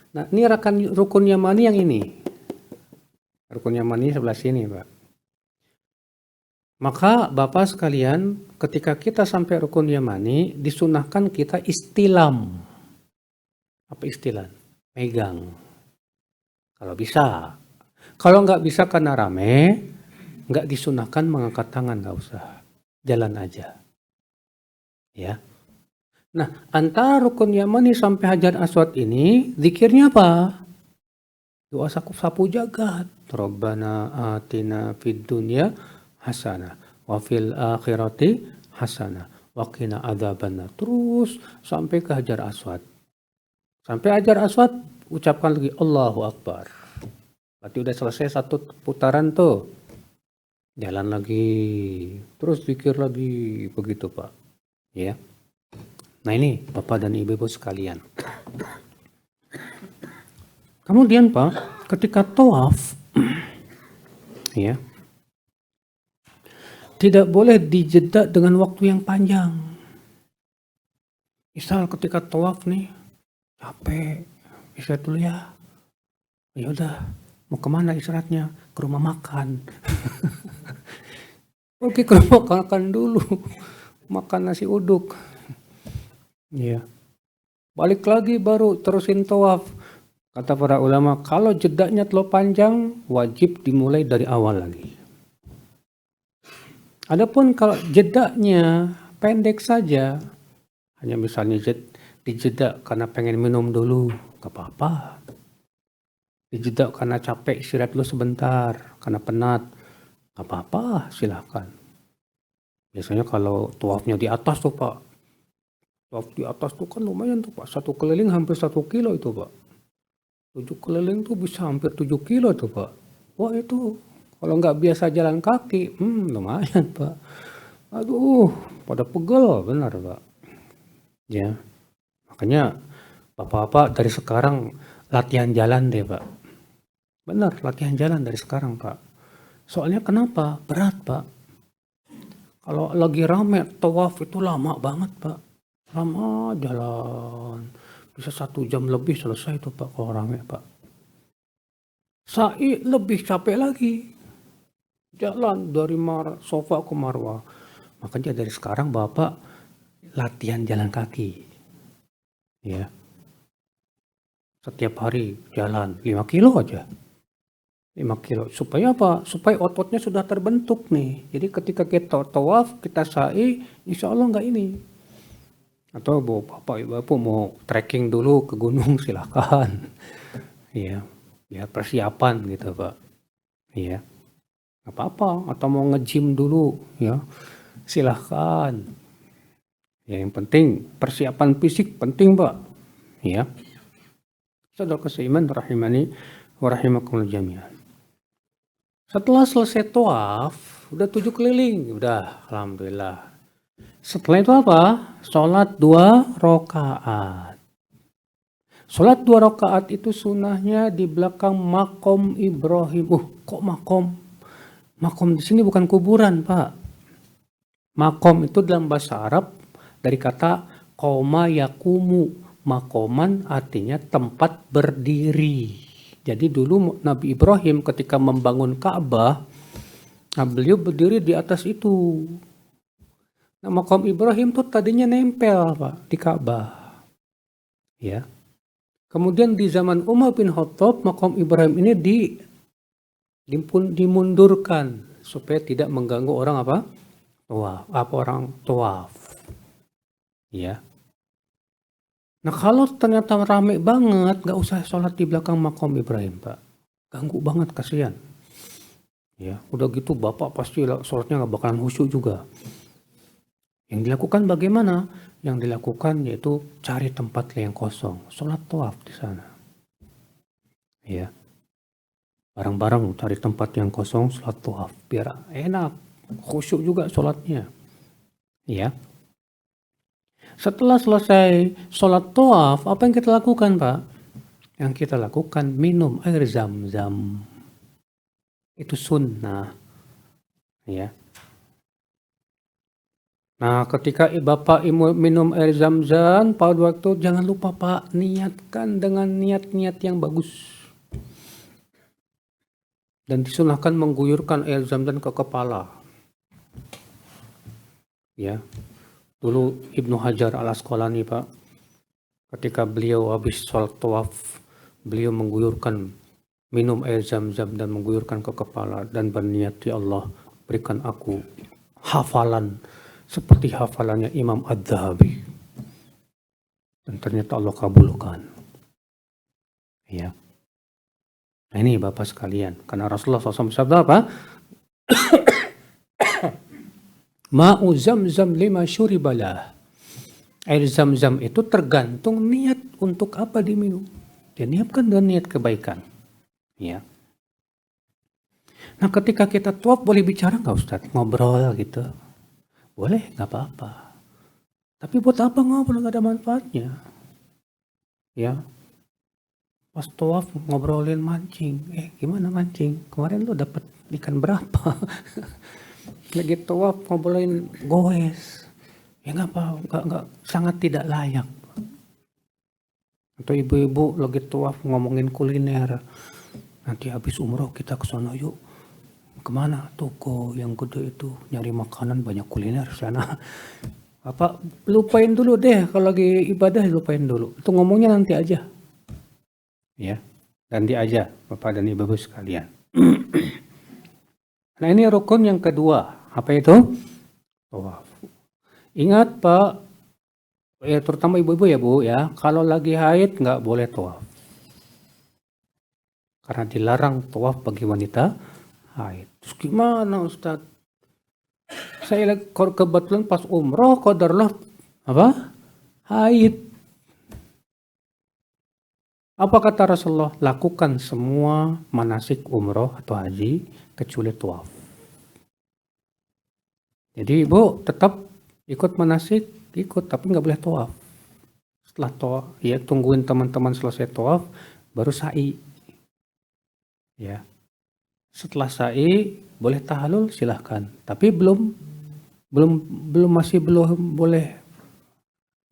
Nah ini Rukun Yamani yang ini. Rukun Yamani sebelah sini Pak. Maka Bapak sekalian, ketika kita sampai Rukun Yamani, disunahkan kita istilam. Apa istilam? Megang. Kalau bisa. Kalau nggak bisa karena rame, nggak disunahkan mengangkat tangan, nggak usah. Jalan aja. Ya. Nah, antara Rukun Yamani sampai Hajar Aswad ini, zikirnya apa? Doa sapu jagat. Rabbana atina fid dunya hasanah wa fil akhirati hasanah wa qina adzabannar. Terus sampai ke Hajar Aswad. Sampai Hajar Aswad ucapkan lagi Allahu Akbar. Berarti udah selesai satu putaran tuh. Jalan lagi. Terus zikir lagi, begitu Pak. Ya. Nah ini Bapak dan Ibu sekalian. Kemudian Pak, ketika tawaf ya, tidak boleh dijeda dengan waktu yang panjang. Misal ketika tawaf nih, capek, istirahat dulu ya. Ya udah, mau kemana istirahatnya? Ke rumah makan. Oke, ke rumah makan dulu, makan nasi uduk. Ya, balik lagi baru terusin tawaf. Kata para ulama, kalau jedanya terlalu panjang, wajib dimulai dari awal lagi. Adapun kalau jedanya pendek saja, hanya misalnya dijeda karena pengen minum dulu, gak apa-apa. Dijeda karena capek, istirahat dulu sebentar, karena penat, gak apa-apa, silahkan. Biasanya kalau tawafnya di atas tuh Pak, tawaf di atas tuh kan lumayan tuh Pak, 1 keliling hampir 1 kilo itu Pak. 7 keliling tuh bisa hampir 7 kilo tuh Pak. Wah itu kalau nggak biasa jalan kaki, lumayan Pak. Aduh, pada pegel benar Pak. Ya, makanya Bapak-bapak dari sekarang latihan jalan deh Pak. Benar, latihan jalan dari sekarang Pak. Soalnya kenapa? Berat Pak. Kalau lagi rame tawaf itu lama banget Pak. Lama jalan. Bisa 1 jam lebih selesai itu Pak kalau rame Pak. Sa'i lebih capek lagi. Jalan dari Sofa ke Marwah. Makanya dari sekarang Bapak latihan jalan kaki. Ya. Setiap hari jalan 5 kilo aja. 5 kilo. Supaya apa? Supaya ototnya sudah terbentuk nih. Jadi ketika kita tawaf, kita sa'i, insya Allah nggak ini. Atau bapak ibu mau trekking dulu ke gunung silahkan. Iya, biar persiapan gitu Pak. Iya, nggak apa-apa. Atau mau nge-gym dulu, ya silahkan. Ya yang penting persiapan fisik penting Pak. Ya, saudara seiman rahimani wa rahimakumullah jami'an. Setelah selesai tawaf, udah 7 keliling, udah alhamdulillah. Setelah itu apa? Sholat 2 rakaat. Sholat 2 rakaat itu sunnahnya di belakang makom Ibrahim. Kok makom? Makom di sini bukan kuburan, Pak. Makom itu dalam bahasa Arab dari kata koma yakumu. Makoman artinya tempat berdiri. Jadi dulu Nabi Ibrahim ketika membangun Ka'bah, beliau berdiri di atas itu. Nah, makom Ibrahim tuh tadinya nempel Pak di Ka'bah. Ya. Kemudian di zaman Umar bin Khattab, makom Ibrahim ini dimundurkan supaya tidak mengganggu orang apa? Orang tawaf. Ya. Nah kalau ternyata rame banget, nggak usah sholat di belakang makom Ibrahim Pak. Ganggu banget, kasihan. Ya, udah gitu Bapak pasti sholatnya nggak bakalan khusyuk juga. Yang dilakukan bagaimana? Yang dilakukan yaitu cari tempat yang kosong, sholat tawaf di sana. Ya, bareng-bareng cari tempat yang kosong, sholat tawaf biar enak, khusyuk juga sholatnya. Ya. Setelah selesai sholat tawaf, apa yang kita lakukan Pak? Yang kita lakukan minum air zam-zam. Itu sunnah. Ya. Nah, ketika Bapak minum air zam-zam, pada waktu jangan lupa Pak, niatkan dengan niat-niat yang bagus. Dan disunahkan mengguyurkan air zam-zam ke kepala. Ya. Dulu Ibnu Hajar al-Asqalani Pak, ketika beliau habis sholat tawaf, beliau mengguyurkan minum air zam-zam dan mengguyurkan ke kepala dan berniat, ya Allah berikan aku hafalan seperti hafalannya Imam Adz-Dzahabi. Dan ternyata Allah kabulkan. Ya. Nah ini Bapak sekalian, karena Rasulullah SAW bersabda apa? Ma'u zam-zam lima syuribalah. Air zam-zam itu tergantung niat untuk apa diminum. Dia niatkan dengan niat kebaikan. Ya. Nah ketika kita tawaf boleh bicara nggak Ustaz? Ngobrol gitu. Boleh, nggak apa-apa. Tapi buat apa ngobrol, nggak ada manfaatnya. Ya. Pas tawaf ngobrolin mancing. Gimana mancing? Kemarin lu dapat ikan berapa? Lagi tawaf ngobrolin goes. Ya nggak sangat tidak layak. Atau ibu-ibu lagi tawaf ngomongin kuliner. Nanti habis umroh kita ke sana yuk. Kemana? Toko yang gede itu, nyari makanan banyak kuliner sana. Apa lupain dulu deh, kalau lagi ibadah lupain dulu. Itu ngomongnya nanti aja. Ya. Nanti aja Bapak dan Ibu sekalian. Nah ini rukun yang kedua. Apa itu? Tawaf. Ingat Pak, terutama ibu-ibu ya Bu ya, kalau lagi haid nggak boleh tawaf. Karena dilarang tawaf bagi wanita haid. Terus gimana Ustaz? Saya kebetulan pas umroh qadarullah apa? Haid. Apa kata Rasulullah? Lakukan semua manasik umroh atau haji kecuali tawaf. Jadi Ibu tetap ikut manasik, ikut, tapi nggak boleh tawaf. Setelah tawaf, ya tungguin teman-teman selesai tawaf, baru sa'i. Ya. Setelah sa'i boleh tahallul silahkan, tapi masih belum boleh,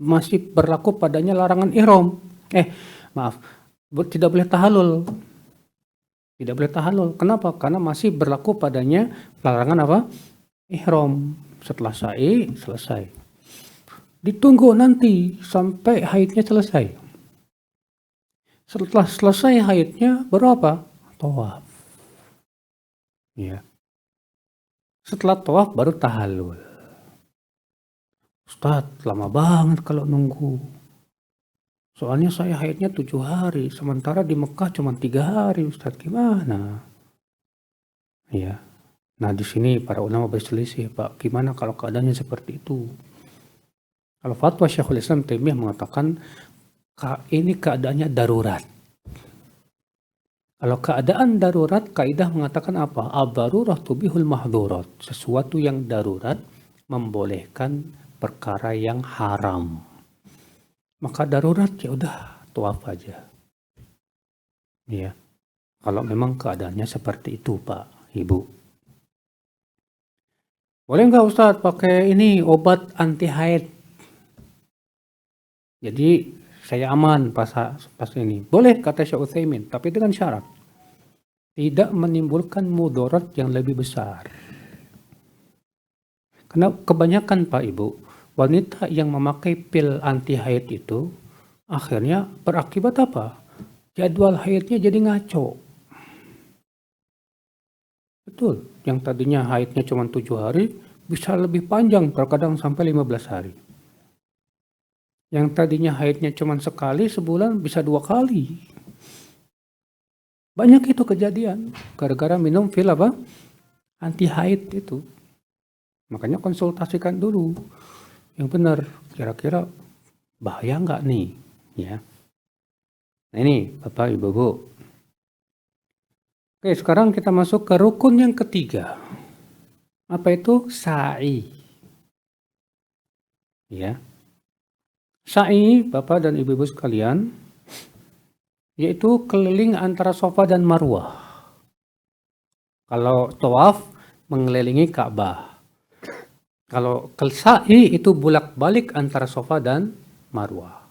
masih berlaku padanya larangan ihram. Tidak boleh tahallul. Tidak boleh tahallul. Kenapa? Karena masih berlaku padanya larangan apa? Ihram. Setelah sa'i selesai. Ditunggu nanti sampai haidnya selesai. Setelah selesai haidnya baru apa? Tawaf. Ya. Setelah tawaf baru tahallul. Ustadz, lama banget kalau nunggu. Soalnya saya haidnya 7 hari, sementara di Mekah cuma 3 hari, Ustadz, gimana? Ya, nah di sini para ulama berselisih, Pak, gimana kalau keadaannya seperti itu? Kalau fatwa Syekhul Islam Taimiyah mengatakan ini keadaannya darurat. Kalau keadaan darurat, kaidah mengatakan apa? Ad-darurat tubihul mahdzurat. Sesuatu yang darurat membolehkan perkara yang haram. Maka darurat ya udah tawaf aja. Ya. Kalau memang keadaannya seperti itu, Pak, Ibu. Boleh nggak Ustadz pakai ini obat anti haid? Jadi saya aman pas ini. Boleh kata Syekh Utsaimin, tapi dengan syarat tidak menimbulkan mudarat yang lebih besar. Karena kebanyakan Pak Ibu, wanita yang memakai pil anti haid itu akhirnya berakibat apa? Jadwal haidnya jadi ngaco. Betul, yang tadinya haidnya cuma 7 hari bisa lebih panjang, terkadang sampai 15 hari. Yang tadinya haidnya cuma sekali sebulan bisa 2 kali. Banyak itu kejadian gara-gara minum pil apa? Anti haid itu. Makanya konsultasikan dulu yang benar, kira-kira bahaya nggak nih, ya. Nah ini Bapak Ibu Bu. Oke, sekarang kita masuk ke rukun yang ketiga. Apa itu? Sa'i. Ya. Sa'i, Bapak dan Ibu-ibu sekalian, yaitu keliling antara Safa dan Marwah. Kalau tawaf mengelilingi Ka'bah. Kalau sa'i itu bolak-balik antara Safa dan Marwah.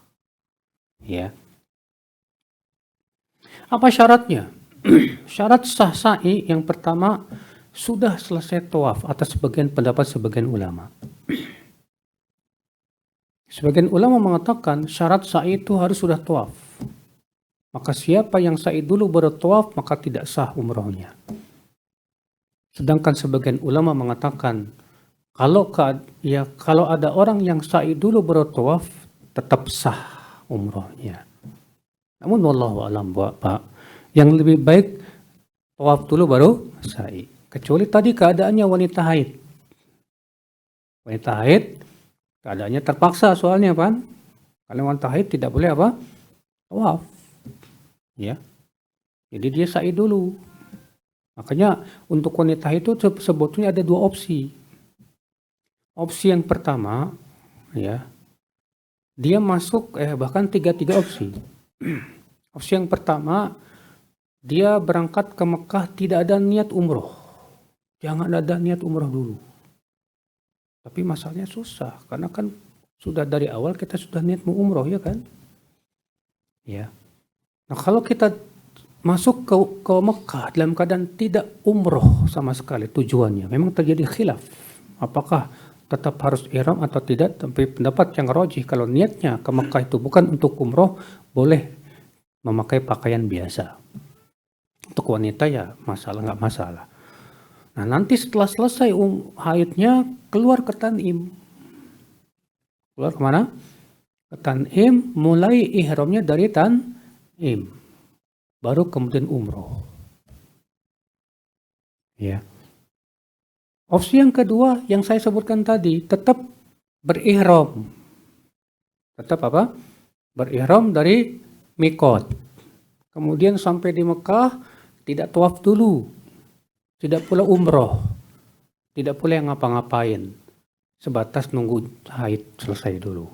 Ya. Apa syaratnya? Syarat sah sa'i yang pertama sudah selesai tawaf atas sebagian pendapat sebagian ulama. Sebagian ulama mengatakan syarat sa'i itu harus sudah tawaf. Maka siapa yang sa'i dulu baru tawaf maka tidak sah umrohnya. Sedangkan sebagian ulama mengatakan kalau ada orang yang sa'i dulu baru tawaf tetap sah umrohnya. Namun wallahu a'lam Pak, yang lebih baik tawaf dulu baru sa'i. Kecuali tadi keadaannya wanita haid. Wanita haid keadaannya terpaksa soalnya kan. Kalau wanita haid tidak boleh apa? Tawaf. Ya. Jadi dia sa'i dulu. Makanya untuk wanita haid itu sebetulnya ada 2 opsi. Opsi yang pertama, ya, dia masuk bahkan 3 opsi. Opsi yang pertama, dia berangkat ke Mekah tidak ada niat umroh. Jangan ada niat umroh dulu. Tapi masalahnya susah, karena kan sudah dari awal kita sudah niat mau umroh, ya kan? Ya. Nah kalau kita masuk ke Mekah dalam keadaan tidak umroh sama sekali tujuannya, memang terjadi khilaf. Apakah tetap harus ihram atau tidak? Tapi pendapat yang rajih kalau niatnya ke Mekah itu bukan untuk umroh, boleh memakai pakaian biasa. Untuk wanita ya nggak masalah. Nah nanti setelah selesai haidnya keluar ke Tan'im. Keluar kemana? Ke Tan'im, mulai ihramnya dari Tan'im. Baru kemudian umroh. Ya. Opsi yang kedua yang saya sebutkan tadi, tetap berihram. Tetap apa? Berihram dari mikot. Kemudian sampai di Mekah tidak tawaf dulu. Tidak pula umroh. Tidak pula yang ngapa-ngapain. Sebatas nunggu haid selesai dulu.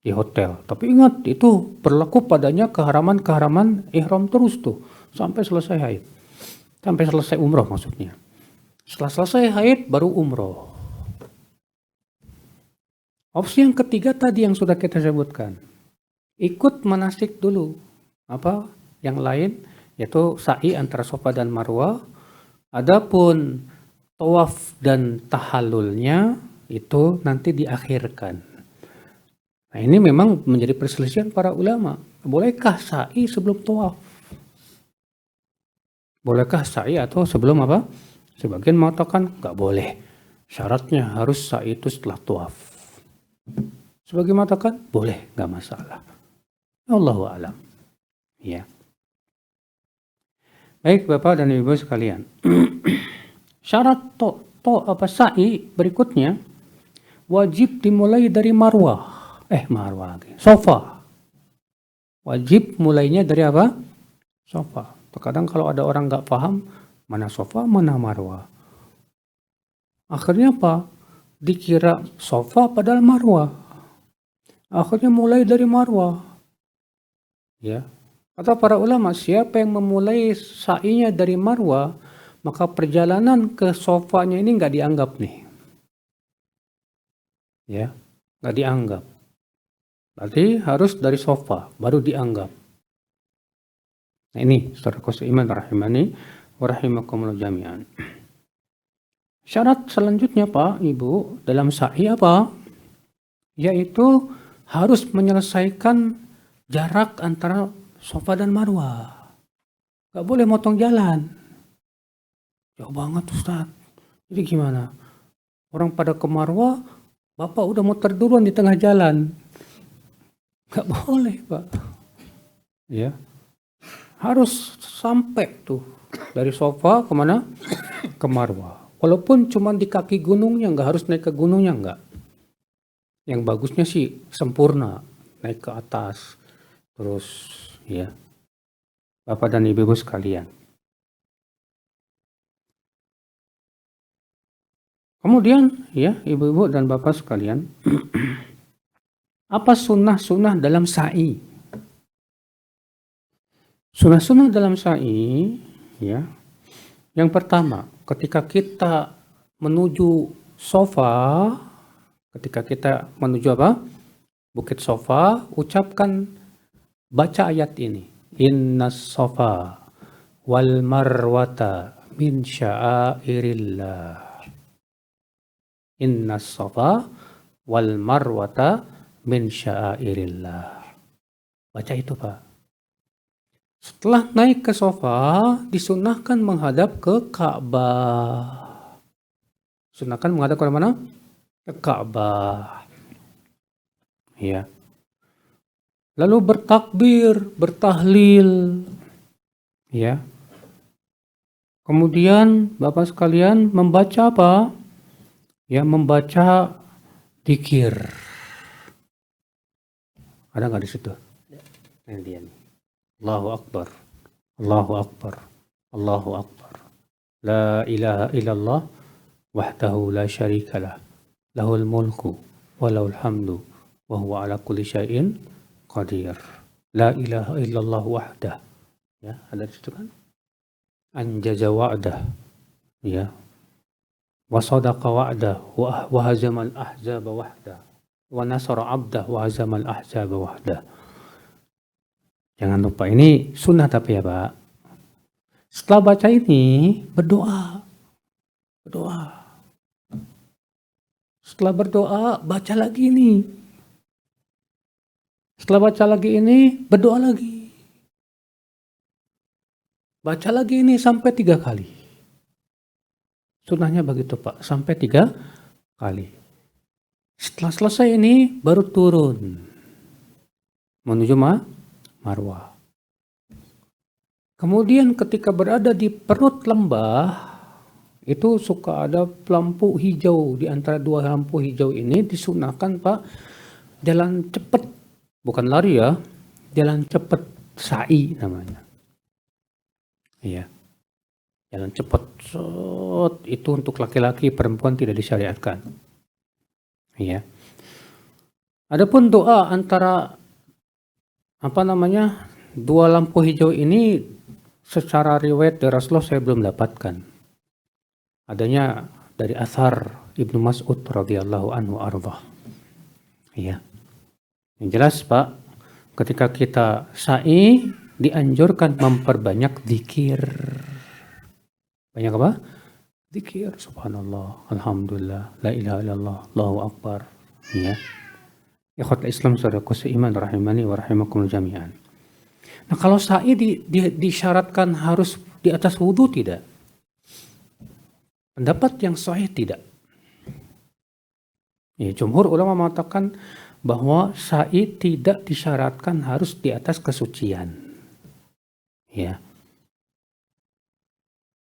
Di hotel. Tapi ingat, itu berlaku padanya keharaman-keharaman ihram terus tuh. Sampai selesai haid. Sampai selesai umroh maksudnya. Setelah selesai haid baru umroh. Opsi yang ketiga tadi yang sudah kita sebutkan. Ikut manasik dulu. Apa? Yang lain yaitu sa'i antara Safa dan Marwah. Adapun tawaf dan tahallulnya itu nanti diakhirkan. Nah, ini memang menjadi perselisihan para ulama. Bolehkah sa'i sebelum tawaf? Bolehkah sa'i atau sebelum apa? Sebagian mengatakan nggak boleh. Syaratnya harus sa'i itu setelah tawaf. Sebagai mengatakan boleh, nggak masalah. Allahu a'lam. Ya. Baik Bapak dan Ibu sekalian. Syarat sa'i berikutnya wajib dimulai dari Sofa. Wajib mulainya dari apa? Sofa. Terkadang kalau ada orang nggak paham mana sofa, mana marwah. Akhirnya apa? Dikira sofa padahal marwah. Akhirnya mulai dari marwah. Ya. Kata para ulama, siapa yang memulai sa'inya dari marwah, maka perjalanan ke sofanya ini nggak dianggap nih. Ya, nggak dianggap. Berarti harus dari sofa, baru dianggap. Nah ini, saudaraku seiman rahimani wa rahimakumullah jami'an. Syarat selanjutnya Pak, Ibu, dalam sa'i apa? Yaitu harus menyelesaikan jarak antara sofa dan marwah. Gak boleh motong jalan. Jauh banget Ustaz. Jadi gimana? Orang pada ke marwah, Bapak udah muter duluan di tengah jalan. Gak boleh Pak. Ya. Harus sampai tuh. Dari sofa kemana? Ke marwah. Walaupun cuma di kaki gunungnya, nggak harus naik ke gunungnya, nggak. Yang bagusnya sih sempurna, naik ke atas. Terus ya, Bapak dan Ibu sekalian. Kemudian ya, Ibu-ibu dan Bapak sekalian, apa sunnah-sunnah dalam sa'i? Sunnah-sunnah dalam sa'i, ya. Yang pertama, ketika kita menuju sofa, ketika kita menuju apa? Bukit Sofa, ucapkan, baca ayat ini. Innas sofa wal marwata min sya'airillah. Innas sofa wal marwata min sya'airillah. Baca itu Pak. Setelah naik ke sofa, disunahkan menghadap ke Ka'bah. Sunahkan menghadap ke mana? Ke Ka'bah. Ya. Lalu bertakbir, bertahlil. Ya. Kemudian Bapak sekalian membaca apa? Ya, membaca dzikir. Ada nggak di situ? Ini dia nih. Allahu Akbar, Allahu Akbar, Allahu Akbar. La ilaha illallah wahdahu la syarikalah. Lahul mulku wa lahul hamdu wa huwa ala kulli syai'in qadir. La ilaha illallah wahdah. Ya, ada di situ kan? Anjaza wa'dah. Ya. Wa sadaqa wa'dah wa hazamal ahzaba wahdah. Wa nasara 'abdah wa hazamal ahzaba wahdah. Jangan lupa, ini sunnah tapi ya Pak. Setelah baca ini, berdoa. Berdoa. Setelah berdoa, baca lagi ini. Setelah baca lagi ini, berdoa lagi. Baca lagi ini sampai 3 kali. Sunnahnya begitu Pak, sampai 3 kali. Setelah selesai ini, baru turun. Menuju Marwah. Kemudian ketika berada di perut lembah, itu suka ada lampu hijau. Di antara 2 lampu hijau ini disunahkan Pak, jalan cepat. Bukan lari ya, jalan cepat, sa'i namanya. Iya. Jalan cepat. Itu untuk laki-laki, perempuan tidak disyariatkan. Iya. Adapun doa antara 2 lampu hijau ini secara riwayat dari Rasulullah saya belum dapatkan. Adanya dari Athar Ibnu Mas'ud radhiyallahu anhu arda. Iya. Yang jelas Pak, ketika kita sa'i dianjurkan memperbanyak zikir. Banyak apa? Zikir. Subhanallah, alhamdulillah, la ilaha illallah, Allahu akbar. Iya. Ikhwatul Islam saudaraku seiman rahimani wa rahimakumullah jami'an. Nah, kalau sa'i disyaratkan harus di atas wudu tidak? Pendapat yang sahih tidak. Ya, jumhur ulama mengatakan bahwa sa'i tidak disyaratkan harus di atas kesucian. Ya.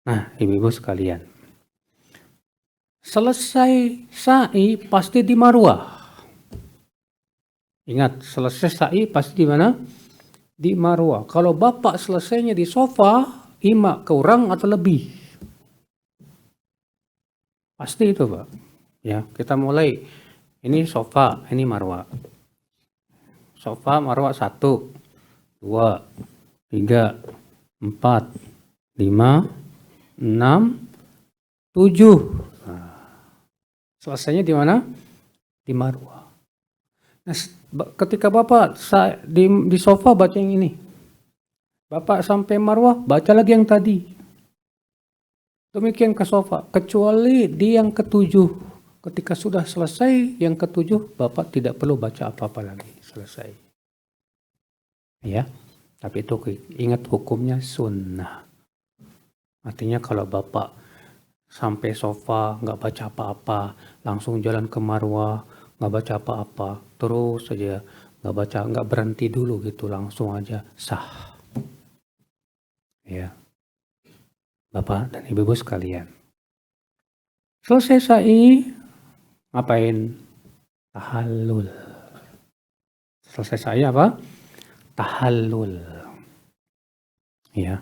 Nah, ibu-ibu sekalian, selesai sa'i pasti di Marwah. Ingat, selesai sa'i pasti di mana? Di Marwah. Kalau bapak selesainya di sofa, ima kurang atau lebih? Pasti itu, Pak. Ya, kita mulai. Ini sofa, ini Marwah. Sofa Marwah 1, 2, 3, 4, 5, 6, 7. Nah, selesainya di mana? Di Marwah. Nah, ketika bapak di sofa baca yang ini, bapak sampai Marwah baca lagi yang tadi. Demikian ke sofa, kecuali di yang ketujuh. Ketika sudah selesai yang ketujuh, bapak tidak perlu baca apa-apa lagi, selesai. Ya, tapi itu ingat hukumnya sunnah. Artinya kalau bapak sampai sofa nggak baca apa-apa, langsung jalan ke Marwah, nggak baca apa-apa, terus saja nggak berhenti dulu gitu, langsung aja sah. Ya, bapak dan ibu-ibu sekalian, selesai sa'i ngapain? Tahallul. Selesai sa'i apa? Tahallul. Ya,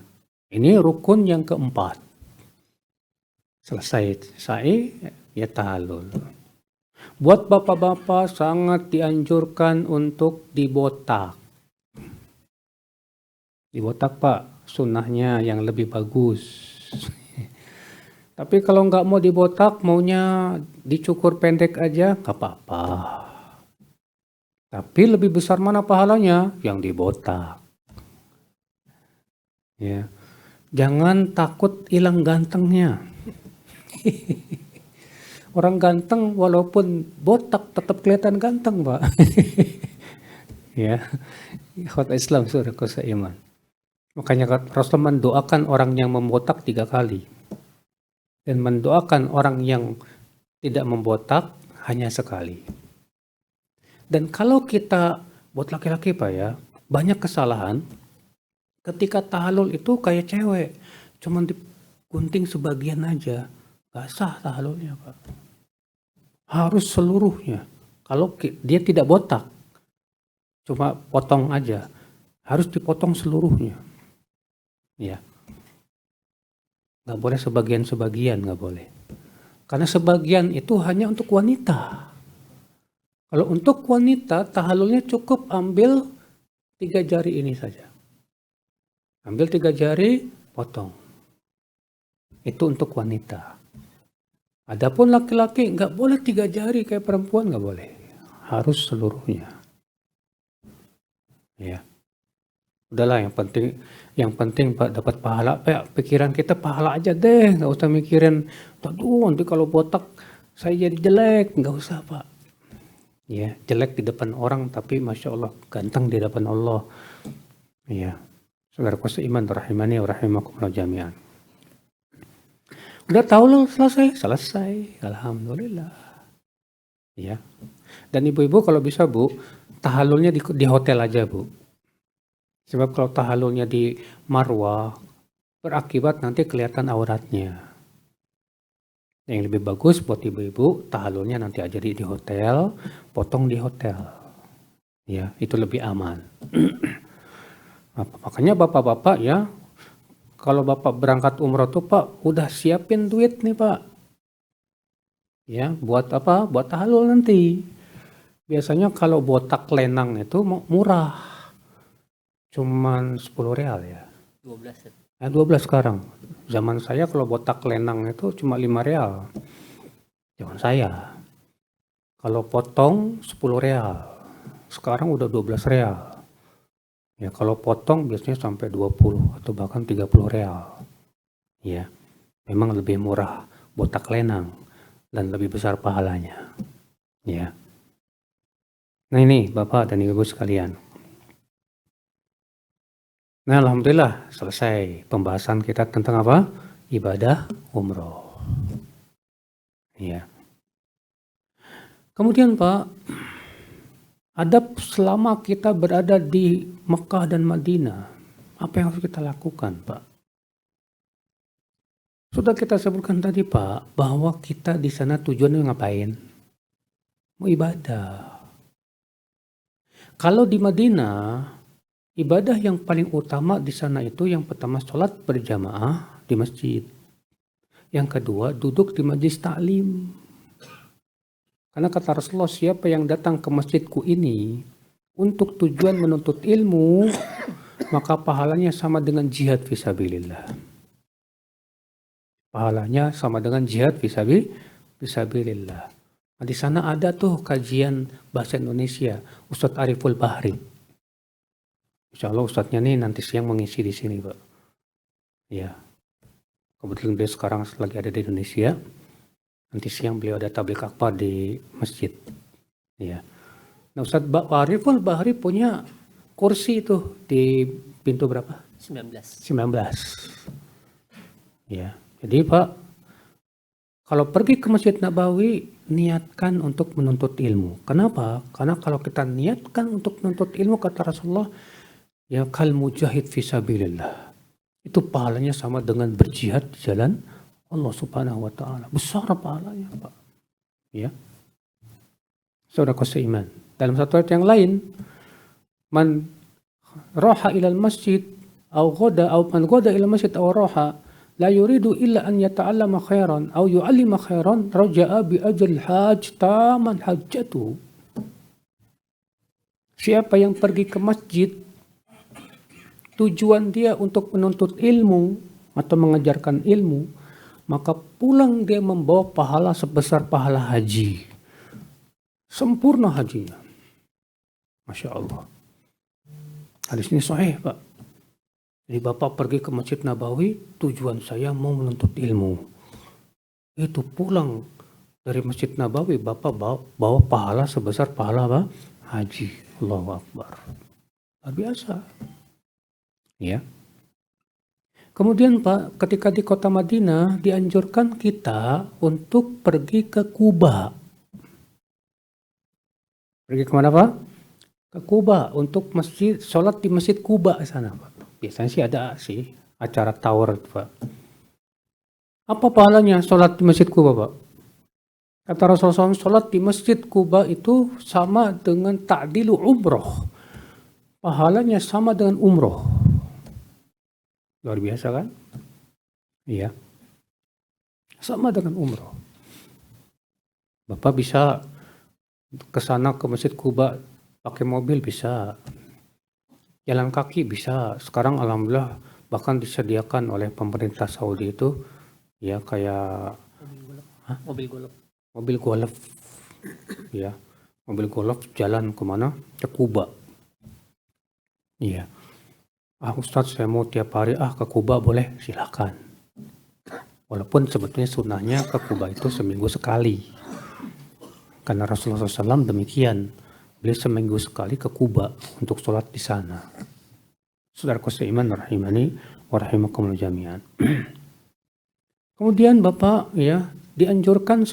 ini rukun yang keempat. Selesai sa'i ya tahallul. Buat bapak-bapak sangat dianjurkan untuk dibotak. Dibotak, Pak, sunnahnya yang lebih bagus. Tapi kalau nggak mau dibotak, maunya dicukur pendek aja, nggak apa-apa. Tapi lebih besar mana pahalanya? Yang dibotak. Ya, jangan takut hilang gantengnya. Orang ganteng walaupun botak tetap kelihatan ganteng, Pak. Ya, ikhwat Islam saudaraku seiman. Makanya Rasulullah mendoakan orang yang membotak 3 kali. Dan mendoakan orang yang tidak membotak hanya sekali. Dan kalau kita, buat laki-laki Pak ya, banyak kesalahan. Ketika tahallul itu kayak cewek. Cuman digunting sebagian aja. Gak sah tahallulnya, Pak. Harus seluruhnya. Kalau dia tidak botak, cuma potong aja. Harus dipotong seluruhnya. Ya. Nggak boleh sebagian-sebagian, nggak boleh. Karena sebagian itu hanya untuk wanita. Kalau untuk wanita, tahallulnya cukup ambil 3 jari ini saja. Ambil 3 jari, potong. Itu untuk wanita. Adapun laki-laki nggak boleh 3 jari kayak perempuan, nggak boleh. Harus seluruhnya. Ya. Udahlah, yang penting Pak dapat pahala. Pak, pikiran kita pahala aja deh, nggak usah mikirin, aduh nanti kalau botak saya jadi jelek, nggak usah Pak. Ya, jelek di depan orang tapi masya Allah ganteng di depan Allah. Ya, saudaraku seiman rahimani wa rahimakumullah jami'an. Udah tahu loh, selesai, alhamdulillah. Ya, dan ibu-ibu kalau bisa Bu, tahallulnya di hotel aja Bu. Sebab kalau tahallulnya di Marwah, berakibat nanti kelihatan auratnya. Yang lebih bagus buat ibu-ibu, tahallulnya nanti aja di hotel, potong di hotel. Ya, itu lebih aman. Makanya bapak-bapak ya, kalau bapak berangkat umroh tuh Pak, udah siapin duit nih Pak. Ya, buat apa? Buat tahallul nanti. Biasanya kalau botak lenang itu murah. Cuman 10 real ya. 12. Nah, 12 sekarang. Zaman saya kalau botak lenang itu cuma 5 real. Zaman saya. Kalau potong 10 real. Sekarang udah 12 real. Ya, kalau potong biasanya sampai 20 atau bahkan 30 real. Ya, memang lebih murah botak lenang dan lebih besar pahalanya. Ya. Nah ini Bapak dan Ibu sekalian. Nah, alhamdulillah selesai pembahasan kita tentang apa? Ibadah umroh. Ya. Kemudian Pak, adab selama kita berada di Mekah dan Madinah, apa yang harus kita lakukan Pak? Sudah kita sebutkan tadi Pak, bahwa kita di sana tujuannya ngapain? Mau ibadah. Kalau di Madinah, ibadah yang paling utama di sana itu yang pertama sholat berjamaah di masjid. Yang kedua duduk di majlis taklim. Karena kata Rasulullah, siapa yang datang ke masjidku ini untuk tujuan menuntut ilmu, maka pahalanya sama dengan jihad fisabilillah. Pahalanya sama dengan jihad fisabilillah. Nah, di sana ada tuh kajian bahasa Indonesia, Ustadz Ariful Bahri. Insya Allah Ustadznya nih nanti siang mengisi di sini Pak. Ya, kebetulan beliau sekarang lagi ada di Indonesia. Nanti siang beliau ada tabligh akbar di masjid. Ya. Nah Ustadz Ariful Bahri punya kursi itu di pintu berapa? 19. Ya. Jadi Pak, kalau pergi ke Masjid Nabawi, niatkan untuk menuntut ilmu. Kenapa? Karena kalau kita niatkan untuk menuntut ilmu, kata Rasulullah, ya kal mujahid fisabilillah. Itu pahalanya sama dengan berjihad di jalan Allah Subhanahu wa taala. Besar pahalanya, Pak. Ya. Saudara seiman. Dalam satu ayat yang lain, man roha ilal masjid au man ghada ilal masjid au roha la yuridu illa an yata'allama khairan au yu'allima khairan raja'a bi ajril hajj taman hajjatu. Siapa yang pergi ke masjid tujuan dia untuk menuntut ilmu atau mengajarkan ilmu, maka pulang dia membawa pahala sebesar pahala haji. Sempurna hajinya. Masya Allah. Hadis ini sahih Pak. Jadi Bapak pergi ke Masjid Nabawi, tujuan saya mau menuntut ilmu. Itu pulang dari Masjid Nabawi, Bapak bawa pahala sebesar pahala apa? Haji. Allahu Akbar. Luar biasa. Ya. Kemudian Pak, ketika di kota Madinah, dianjurkan kita untuk pergi ke Kuba. Pergi kemana Pak? Ke Kuba untuk sholat di Masjid Kuba sana Pak. Biasanya sih ada acara tower Pak. Apa pahalanya sholat di Masjid Kuba Pak? Kata Rasulullah SAW, sholat di Masjid Kuba itu sama dengan ta'dilu umroh. Pahalanya sama dengan umroh. Luar biasa kan? Iya. Sama dengan umroh. Bapak bisa ke sana ke Masjid Kuba pakai mobil bisa. Jalan kaki bisa. Sekarang alhamdulillah bahkan disediakan oleh pemerintah Saudi itu ya kayak mobil golf. Ya, mobil golf jalan kemana? Ke Kuba. Iya. Ustadz saya mau tiap hari ke Kuba boleh? Silakan. Walaupun sebetulnya sunnahnya ke Kuba itu seminggu sekali. Karena Rasulullah SAW demikian. Beliau seminggu sekali ke Kuba untuk sholat di sana. Saudaraku seiman rahimani wa rahimakumullah jami'an. Kemudian Bapak ya dianjurkan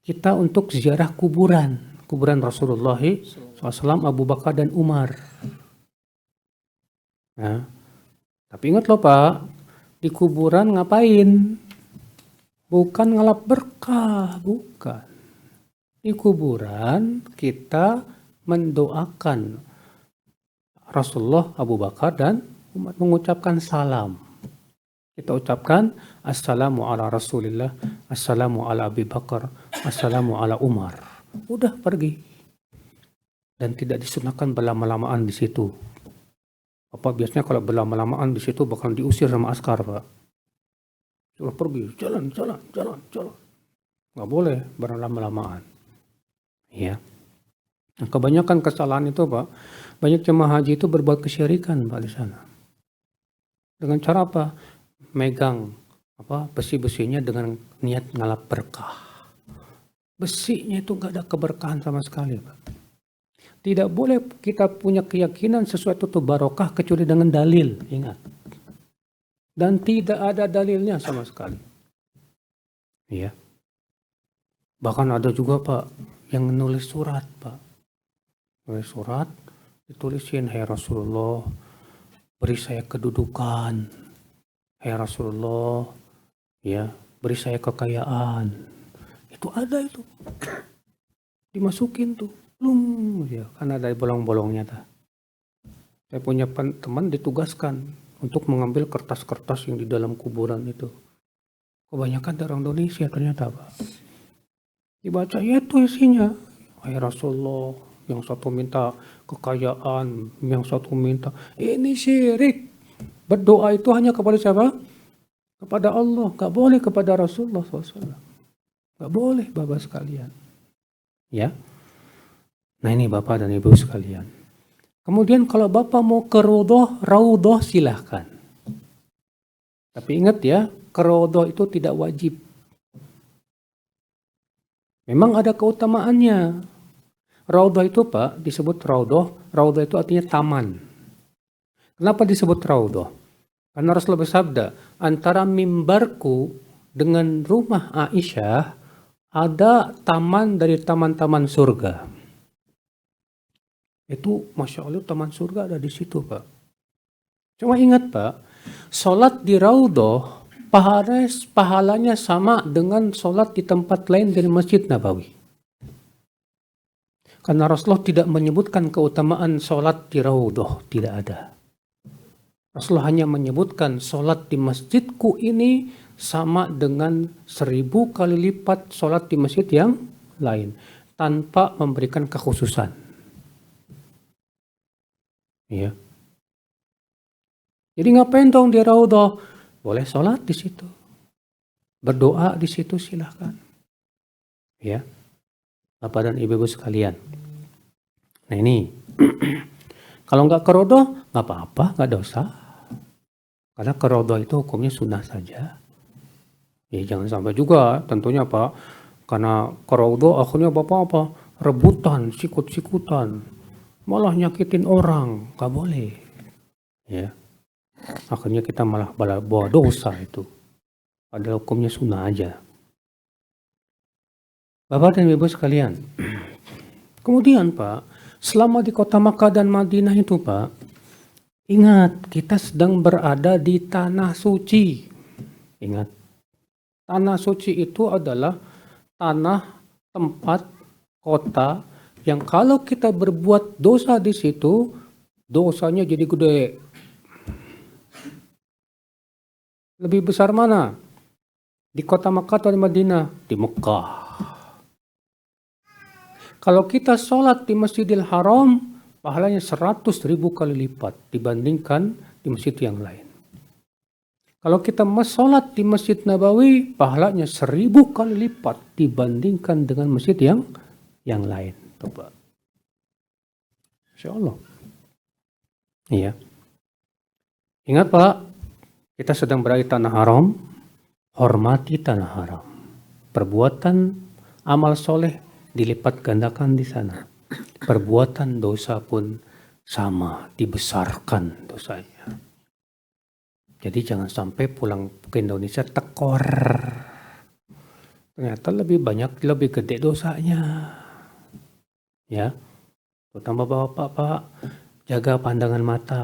kita untuk ziarah kuburan Rasulullah SAW, Abu Bakar dan Umar. Nah, tapi ingat loh Pak, di kuburan ngapain? Bukan ngalap berkah, bukan. Di kuburan kita mendoakan Rasulullah, Abu Bakar dan Umar, mengucapkan salam. Kita ucapkan assalamu ala Rasulillah, assalamu ala Abi Bakar, assalamu ala Umar. Udah pergi. Dan tidak disunahkan berlama-lamaan di situ. Apa biasanya kalau berlama-lamaan di situ bakal diusir sama askar Pak. Suruh pergi, jalan. Nggak boleh berlama-lamaan. Ya. Nah, kebanyakan kesalahan itu Pak, banyak jemaah haji itu berbuat kesyirikan Pak di sana. Dengan cara apa? Megang besi-besinya dengan niat ngalap berkah. Besinya itu nggak ada keberkahan sama sekali Pak. Tidak boleh kita punya keyakinan sesuatu itu barokah kecuali dengan dalil, ingat. Dan tidak ada dalilnya sama sekali. Ya. Bahkan ada juga Pak yang nulis surat Pak. Nulis surat, ditulisin, "Hai Rasulullah, beri saya kedudukan. Hai Rasulullah, ya, beri saya kekayaan." Itu ada itu. Dimasukin tuh. Lung, ya, kan ada bolong-bolongnya ta. Saya punya teman ditugaskan untuk mengambil kertas-kertas yang di dalam kuburan itu. Kebanyakan dari orang Indonesia ternyata Pak. Dibaca, ya itu isinya. Hai Rasulullah, yang satu minta kekayaan, yang satu minta. Ini syirik. Berdoa itu hanya kepada siapa? Kepada Allah. Gak boleh kepada Rasulullah SAW. Gak boleh Bapak sekalian. Ya. Nah ini Bapak dan Ibu sekalian. Kemudian kalau Bapak mau ke raudhah silahkan. Tapi ingat ya, ke raudhah itu tidak wajib. Memang ada keutamaannya. Raudhah itu Pak disebut raudhah. Raudhah itu artinya taman. Kenapa disebut raudhah? Karena Rasulullah bersabda, antara mimbarku dengan rumah Aisyah ada taman dari taman-taman surga. Itu Masya Allah taman surga ada di situ Pak. Cuma ingat Pak, sholat di raudhah pahalanya sama dengan sholat di tempat lain dari Masjid Nabawi. Karena Rasulullah tidak menyebutkan keutamaan sholat di raudhah, tidak ada. Rasulullah hanya menyebutkan sholat di masjidku ini sama dengan 1000 kali lipat sholat di masjid yang lain, tanpa memberikan kekhususan. Ya. Jadi ngapain dong di raudhah? Boleh sholat di situ. Berdoa di situ silahkan. Ya. Bapak dan Ibu sekalian. Nah ini. Kalau nggak ke raudhah, nggak apa-apa, nggak dosa. Karena ke raudhah itu hukumnya sunnah saja. Ya jangan sampai juga tentunya Pak. Karena ke raudhah akhirnya Bapak apa? Rebutan, sikut-sikutan. Malah nyakitin orang, gak boleh. Ya. Akhirnya kita malah bawa dosa itu. Padahal hukumnya sunnah aja. Bapak dan Ibu sekalian. Kemudian Pak, selama di kota Makkah dan Madinah itu Pak, ingat kita sedang berada di tanah suci. Ingat, tanah suci itu adalah tanah, tempat, kota yang kalau kita berbuat dosa di situ, dosanya jadi gede. Lebih besar mana? Di kota Makkah atau di Madinah? Di Mekah. Kalau kita sholat di Masjidil Haram, pahalanya 100.000 kali lipat dibandingkan di masjid yang lain. Kalau kita sholat di Masjid Nabawi, pahalanya 1000 kali lipat dibandingkan dengan masjid yang lain. Coba. Insya Allah. Iya. Ingat Pak, kita sedang berada di tanah haram, hormati tanah haram. Perbuatan amal soleh dilipat gandakan di sana. Perbuatan dosa pun sama, dibesarkan dosanya. Jadi jangan sampai pulang ke Indonesia tekor. Ternyata lebih gede dosanya. Ya, terutama Bapak Pak, jaga pandangan mata.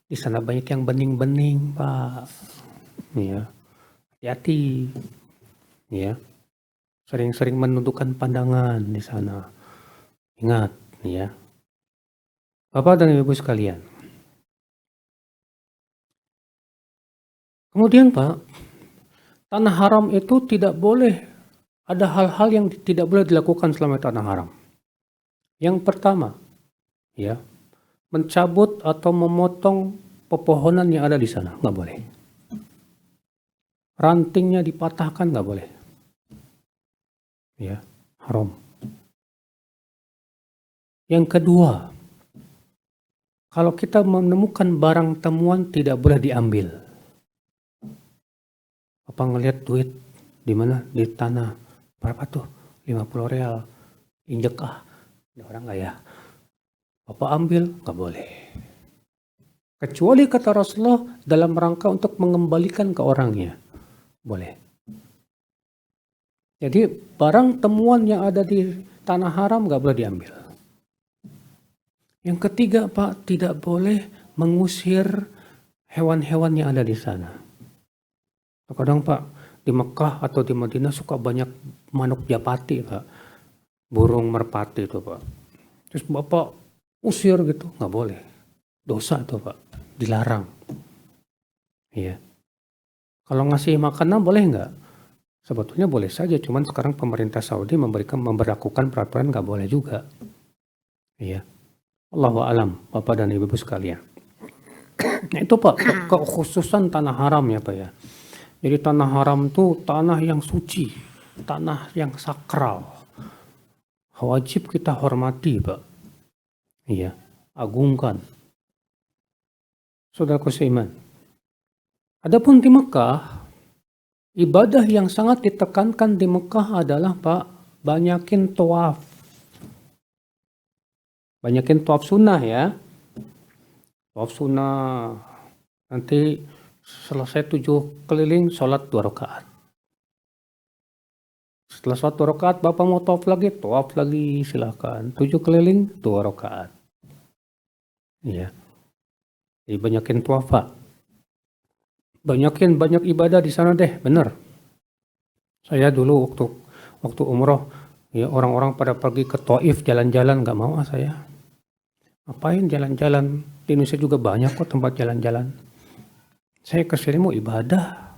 Di sana banyak yang bening-bening Pak. Ya, hati-hati. Ya, sering-sering menundukkan pandangan di sana. Ingat, ya, Bapak dan Ibu sekalian. Kemudian Pak, tanah haram itu tidak boleh, ada hal-hal yang tidak boleh dilakukan selama tanah haram. Yang pertama, ya, mencabut atau memotong pepohonan yang ada di sana, nggak boleh. Rantingnya dipatahkan nggak boleh. Ya, haram. Yang kedua, kalau kita menemukan barang temuan tidak boleh diambil. Apa ngelihat duit di mana? Di tanah. Berapa tuh? 50 real. Injek ada orang nggak ya? Bapak ambil, nggak boleh. Kecuali kata Rasulullah dalam rangka untuk mengembalikan ke orangnya. Boleh. Jadi barang temuan yang ada di tanah haram nggak boleh diambil. Yang ketiga Pak, tidak boleh mengusir hewan-hewan yang ada di sana. Kadang Pak, di Mekah atau di Madinah suka banyak manuk japati Pak, burung merpati itu Pak. Terus Bapak usir gitu, nggak boleh. Dosa itu Pak, dilarang. Iya. Kalau ngasih makanan boleh nggak? Sebetulnya boleh saja, cuman sekarang pemerintah Saudi memberlakukan peraturan nggak boleh juga. Iya. Allahu alam, Bapak dan Ibu sekalian. Nah itu Pak, kekhususan tanah haram ya Pak ya. Jadi tanah haram itu tanah yang suci, tanah yang sakral. Wajib kita hormati Pak. Iya, agungkan. Saudaraku seiman. Adapun di Mekah, ibadah yang sangat ditekankan di Mekah adalah Pak, banyakin tawaf. Banyakin tawaf sunnah ya. Tawaf sunnah. Nanti selesai 7 keliling, sholat 2 rakaat. Setelah sholat 2 rakaat, Bapak mau tawaf lagi, silakan. 7 keliling, 2 rakaat. Iya. Jadi banyakin tawaf Pak. Banyak ibadah di sana deh, bener. Saya dulu waktu umroh, ya orang-orang pada pergi ke Taif jalan-jalan, nggak mau saya. Ngapain jalan-jalan? Di Indonesia juga banyak kok tempat jalan-jalan. Saya kesini mau ibadah,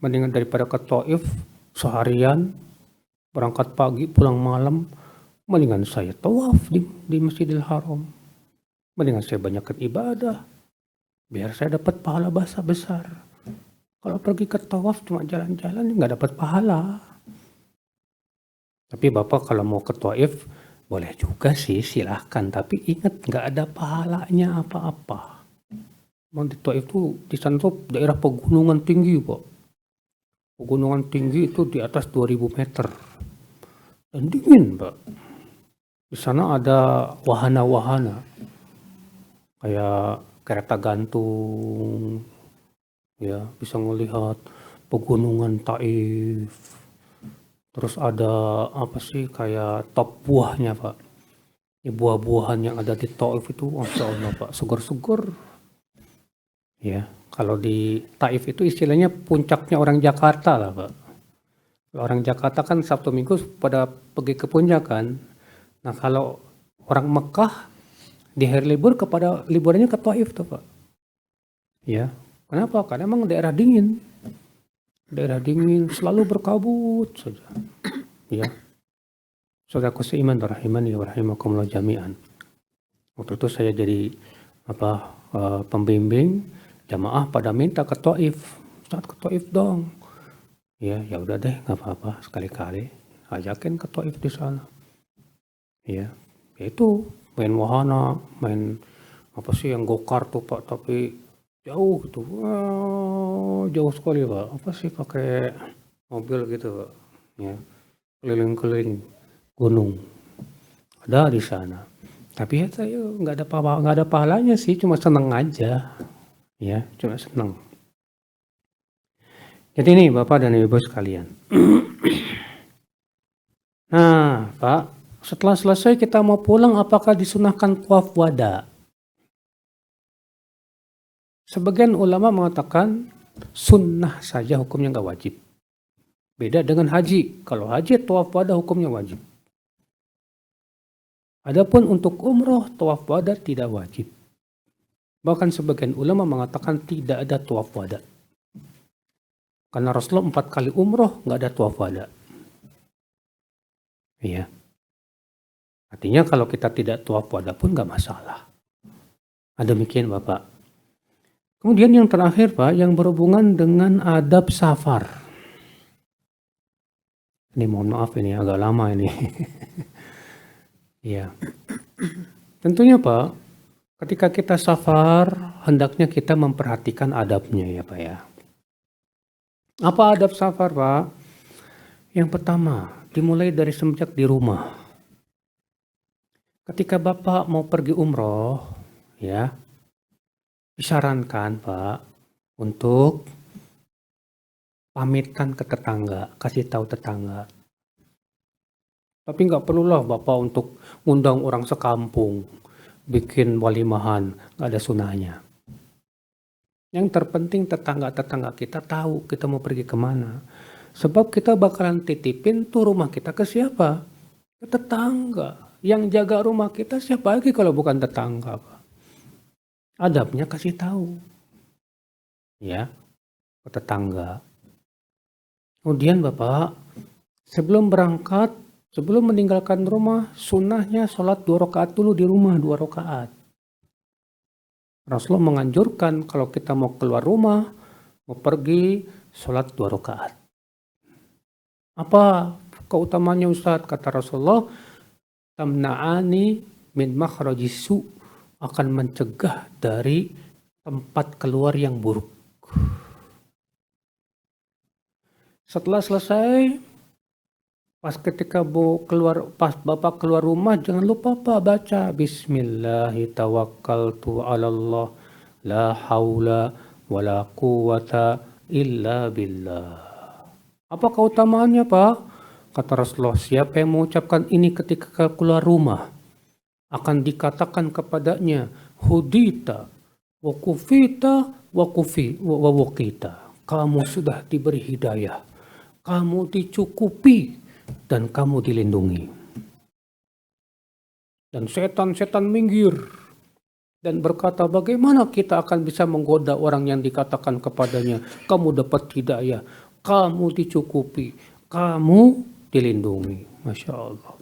mendingan daripada ke Taif seharian, berangkat pagi pulang malam, mendingan saya tawaf di Masjidil Haram. Mendingan saya banyakkan ibadah, biar saya dapat pahala besar. Kalau pergi ke tawaf cuma jalan-jalan nggak dapat pahala. Tapi Bapak kalau mau ke Taif boleh juga sih, silahkan. Tapi ingat nggak ada pahalanya apa-apa. Memang di Taif itu di sana tuh daerah pegunungan tinggi Pak. Pegunungan tinggi itu di atas 2000 meter. Dan dingin Pak. Di sana ada wahana-wahana. Kayak kereta gantung. Ya, bisa melihat pegunungan Taif. Terus ada apa sih kayak top buahnya Pak. Ya, buah-buahan yang ada di Taif itu Masya Allah Pak, segar-segar. Ya, kalau di Taif itu istilahnya puncaknya orang Jakarta lah Pak. Orang Jakarta kan Sabtu Minggu pada pergi ke puncak kan. Nah kalau orang Mekah di hari libur kepada liburannya ke Taif tuh Pak. Ya, kenapa? Karena memang daerah dingin selalu berkabut saja. Ya, saudaraku seiman rahimani wa rahimakumullah jami'an. Waktu itu saya jadi pembimbing jamaah pada minta ke Taif. Ustaz, ke Taif dong. Ya udah deh, nggak apa-apa, sekali-kali ajakin ke Taif di sana. Ya itu main wahana, main apa sih yang go-kart tuh Pak, tapi jauh tuh, jauh sekali Pak. Apa sih pakai mobil gitu Pak, ya keliling-keliling gunung ada di sana. Tapi ya saya nggak ada pahalanya sih, cuma seneng aja, ya cuma seneng. Jadi nih Bapak dan Ibu sekalian. Nah Pak, setelah selesai kita mau pulang, apakah disunahkan tawaf wada? Sebagian ulama mengatakan sunnah saja, hukumnya nggak wajib. Beda dengan haji. Kalau haji tawaf wada hukumnya wajib. Adapun untuk umroh tawaf wada tidak wajib. Bahkan sebagian ulama mengatakan tidak ada tawaf wada. Karena Rasulullah 4 kali umroh nggak ada tawaf wada. Iya. Artinya kalau kita tidak tawaf wada pun nggak masalah. Demikian Bapak. Kemudian yang terakhir Pak, yang berhubungan dengan adab safar. Ini mohon maaf, ini agak lama ini. Ya. Tentunya Pak, ketika kita safar, hendaknya kita memperhatikan adabnya ya Pak ya. Apa adab safar Pak? Yang pertama, dimulai dari semenjak di rumah. Ketika Bapak mau pergi umroh, ya, disarankan Pak untuk pamitan ke tetangga, kasih tahu tetangga. Tapi nggak perlulah Bapak untuk undang orang sekampung, bikin walimahan, nggak ada sunahnya. Yang terpenting tetangga-tetangga kita tahu kita mau pergi kemana. Sebab kita bakalan titipin tuh rumah kita ke siapa? Ke tetangga. Yang jaga rumah kita siapa lagi kalau bukan tetangga, Pak? Adabnya kasih tahu. Ya, ke tetangga. Kemudian Bapak, sebelum berangkat, sebelum meninggalkan rumah, sunnahnya sholat 2 rakaat dulu di rumah, 2 rakaat. Rasulullah menganjurkan kalau kita mau keluar rumah, mau pergi, sholat 2 rakaat. Apa keutamanya Ustaz? Kata Rasulullah, tamna'ani min makhrajis su, akan mencegah dari tempat keluar yang buruk. Setelah selesai, pas ketika pas Bapak keluar rumah, jangan lupa Pak baca Bismillahi tawakkaltu 'alallah la haula wala quwata illa billah. Apa keutamaannya Pak? Kata Rasulullah, siapa yang mengucapkan ini ketika keluar rumah, akan dikatakan kepadanya, hudita wa kufita wa wukita. Kamu sudah diberi hidayah, kamu dicukupi, dan kamu dilindungi. Dan setan-setan minggir dan berkata, bagaimana kita akan bisa menggoda orang yang dikatakan kepadanya, kamu dapat hidayah, kamu dicukupi, kamu dilindungi. Masya Allah.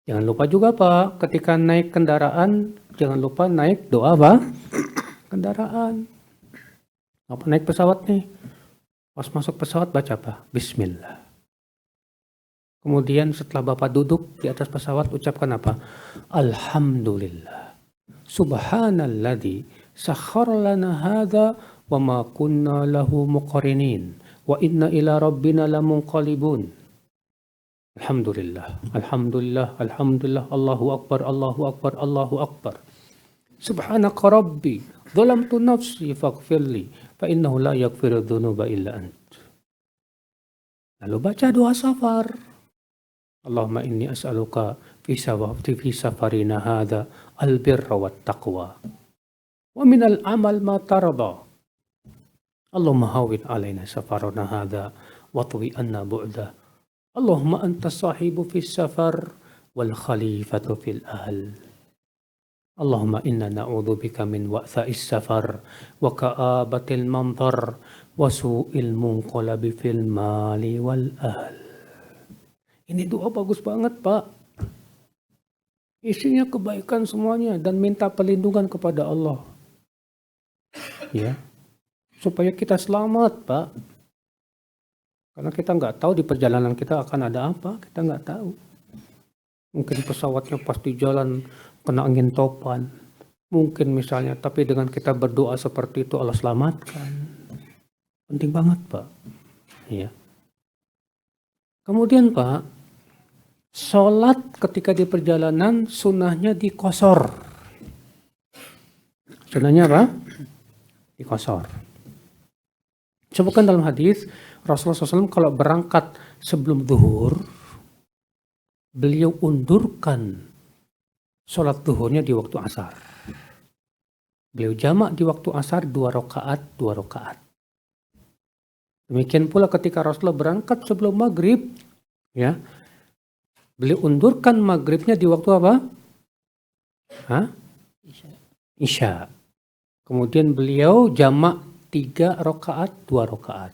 Jangan lupa juga Pak, ketika naik kendaraan, jangan lupa naik doa Pak, kendaraan. Apa naik pesawat nih? Pas masuk pesawat baca apa? Bismillah. Kemudian setelah Bapak duduk di atas pesawat ucapkan apa? Alhamdulillah. Subhanalladzi sakhkhara lana hadza wa ma kunna lahu muqrinin wa inna ila rabbina lamunqalibun. Alhamdulillah. Alhamdulillah. Alhamdulillah. Allahu akbar. Allahu akbar. Allahu akbar. Subhanaka rabbi dhalamtu nafsi faghfirli fa innahu la yaghfiru dzunuba illa ant. Lalu baca doa safar. Allahumma inni as'aluka fi safarina hadha albirra wat taqwa wa min al-amal ma tarda. Allahumma hawwin alaina safarana hadha wa twi anna bu'da. Allahumma anta sahibu fi safar wal khalifatu fil ahl. Allahumma inna na'udzubika min wa'tha'is safar wa ka'abatil manzar wa su'il munqalabi fil mali wal ahl. Ini doa bagus banget Pak. Isinya kebaikan semuanya dan minta perlindungan kepada Allah. Ya, supaya kita selamat Pak. Karena kita nggak tahu di perjalanan kita akan ada apa, kita nggak tahu. Mungkin pesawatnya pas di jalan kena angin topan. Mungkin misalnya, tapi dengan kita berdoa seperti itu Allah selamatkan. Penting banget Pak. Ya. Kemudian Pak, sholat ketika di perjalanan sunnahnya dikosor. Sunnahnya apa? Dikosor. Sebutkan dalam hadis Rasulullah SAW kalau berangkat sebelum zuhur, beliau undurkan sholat zuhurnya di waktu asar. Beliau jamak di waktu asar 2 rakaat, 2 rakaat. Demikian pula ketika Rasulullah berangkat sebelum maghrib, ya, beliau undurkan maghribnya di waktu apa? Isya. Kemudian beliau jamak 3 rakaat, 2 rakaat.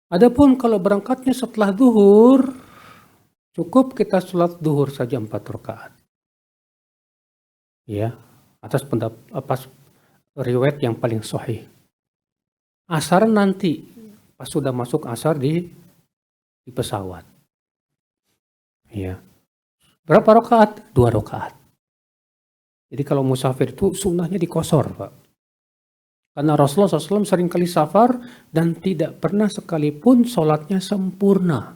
Adapun kalau berangkatnya setelah zuhur, cukup kita sholat zuhur saja 4 rakaat. Ya, atas riwayat yang paling sahih. Asar nanti, pas sudah masuk asar di pesawat. Ya. Berapa rakaat? 2 rakaat. Jadi kalau musafir itu sunnahnya dikosor, Pak. Karena Rasulullah SAW sering kali safar dan tidak pernah sekalipun sholatnya sempurna.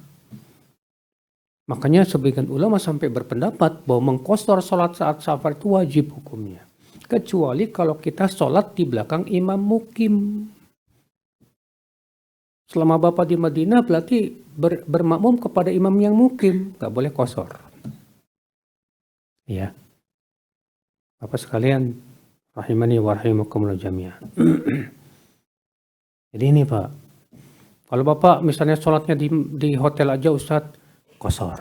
Makanya sebagian ulama sampai berpendapat bahwa mengkosor sholat saat safar itu wajib hukumnya. Kecuali kalau kita sholat di belakang imam mukim. Selama Bapak di Madinah berarti bermakmum kepada imam yang mukim, nggak boleh qasar. Ya, Bapak sekalian, rahimani wa rahimakumullah jami'an. Jadi ini Pak, kalau Bapak misalnya sholatnya di hotel aja Ustadz, qasar.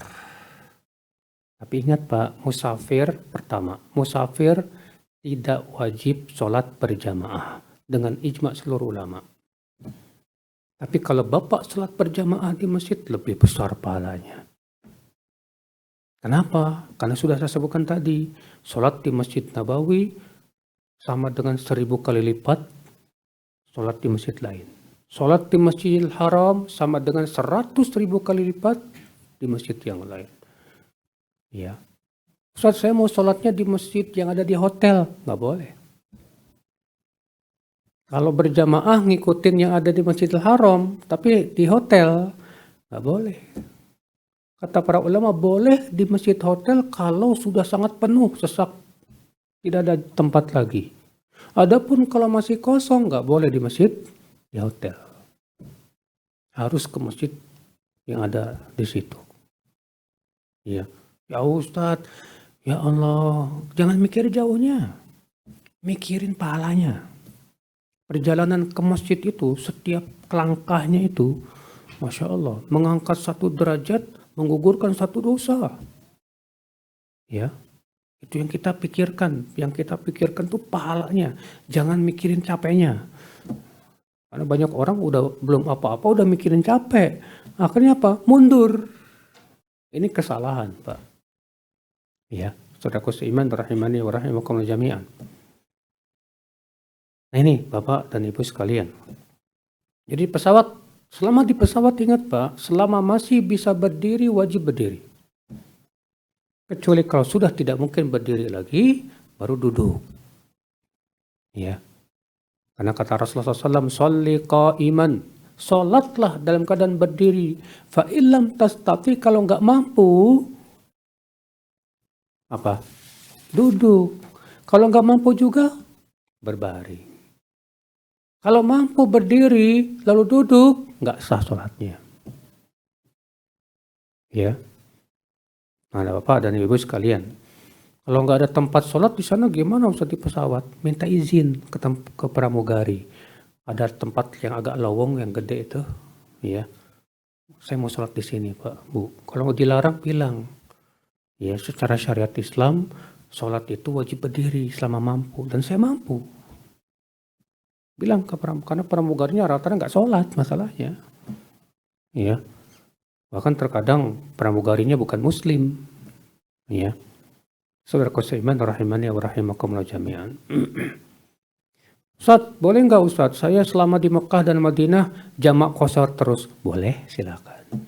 Tapi ingat Pak, musafir pertama, musafir tidak wajib sholat berjamaah dengan ijma seluruh ulama. Tapi kalau Bapak sholat berjamaah di masjid lebih besar pahalanya. Kenapa? Karena sudah saya sebutkan tadi, sholat di Masjid Nabawi sama dengan 1000 kali lipat sholat di masjid lain. Sholat di Masjidil Haram sama dengan 100.000 kali lipat di masjid yang lain. Ya, Ustaz saya mau sholatnya di masjid yang ada di hotel, nggak boleh. Kalau berjamaah ngikutin yang ada di Masjidil Haram, tapi di hotel, nggak boleh. Kata para ulama, boleh di masjid hotel kalau sudah sangat penuh, sesak, tidak ada tempat lagi. Adapun kalau masih kosong, nggak boleh di masjid, di hotel. Harus ke masjid yang ada di situ. Ya, ya Ustadz, ya Allah, jangan mikir jauhnya, mikirin pahalanya. Perjalanan ke masjid itu, setiap langkahnya itu, Masya Allah, mengangkat 1 derajat, menggugurkan 1 dosa. Ya, itu yang kita pikirkan. Yang kita pikirkan tuh pahalanya. Jangan mikirin capeknya. Karena banyak orang udah belum apa-apa, udah mikirin capek. Akhirnya apa? Mundur. Ini kesalahan, Pak. Ya, saudaraku seiman, rahimani wa rahimakumullah jami'an. Nah ini Bapak dan Ibu sekalian. Jadi pesawat, selama di pesawat ingat Pak, selama masih bisa berdiri wajib berdiri. Kecuali kalau sudah tidak mungkin berdiri lagi, baru duduk. Ya. Karena kata Rasulullah SAW, "Sholli qa'iman." Sholatlah dalam keadaan berdiri. Fa illam tastati, kalau nggak mampu, apa? Duduk. Kalau nggak mampu juga, berbaring. Kalau mampu berdiri lalu duduk, nggak sah sholatnya. Ya, nah Bapak dan Ibu sekalian, kalau nggak ada tempat sholat di sana gimana Ustaz di pesawat? Minta izin ke pramugari. Ada tempat yang agak lowong, yang gede itu, ya. Saya mau sholat di sini Pak, Bu. Kalau dilarang bilang, ya secara syariat Islam sholat itu wajib berdiri selama mampu, dan saya mampu. Bilang ke karena pramugarinya rata-rata nggak sholat masalahnya. Ya. Bahkan terkadang pramugarinya bukan muslim. Ya. Saudaraku seiman rahimani wa rahimakumullah jami'an. Ustaz, boleh nggak Ustaz? Saya selama di Mekah dan Madinah jamak qasar terus. Boleh, silakan.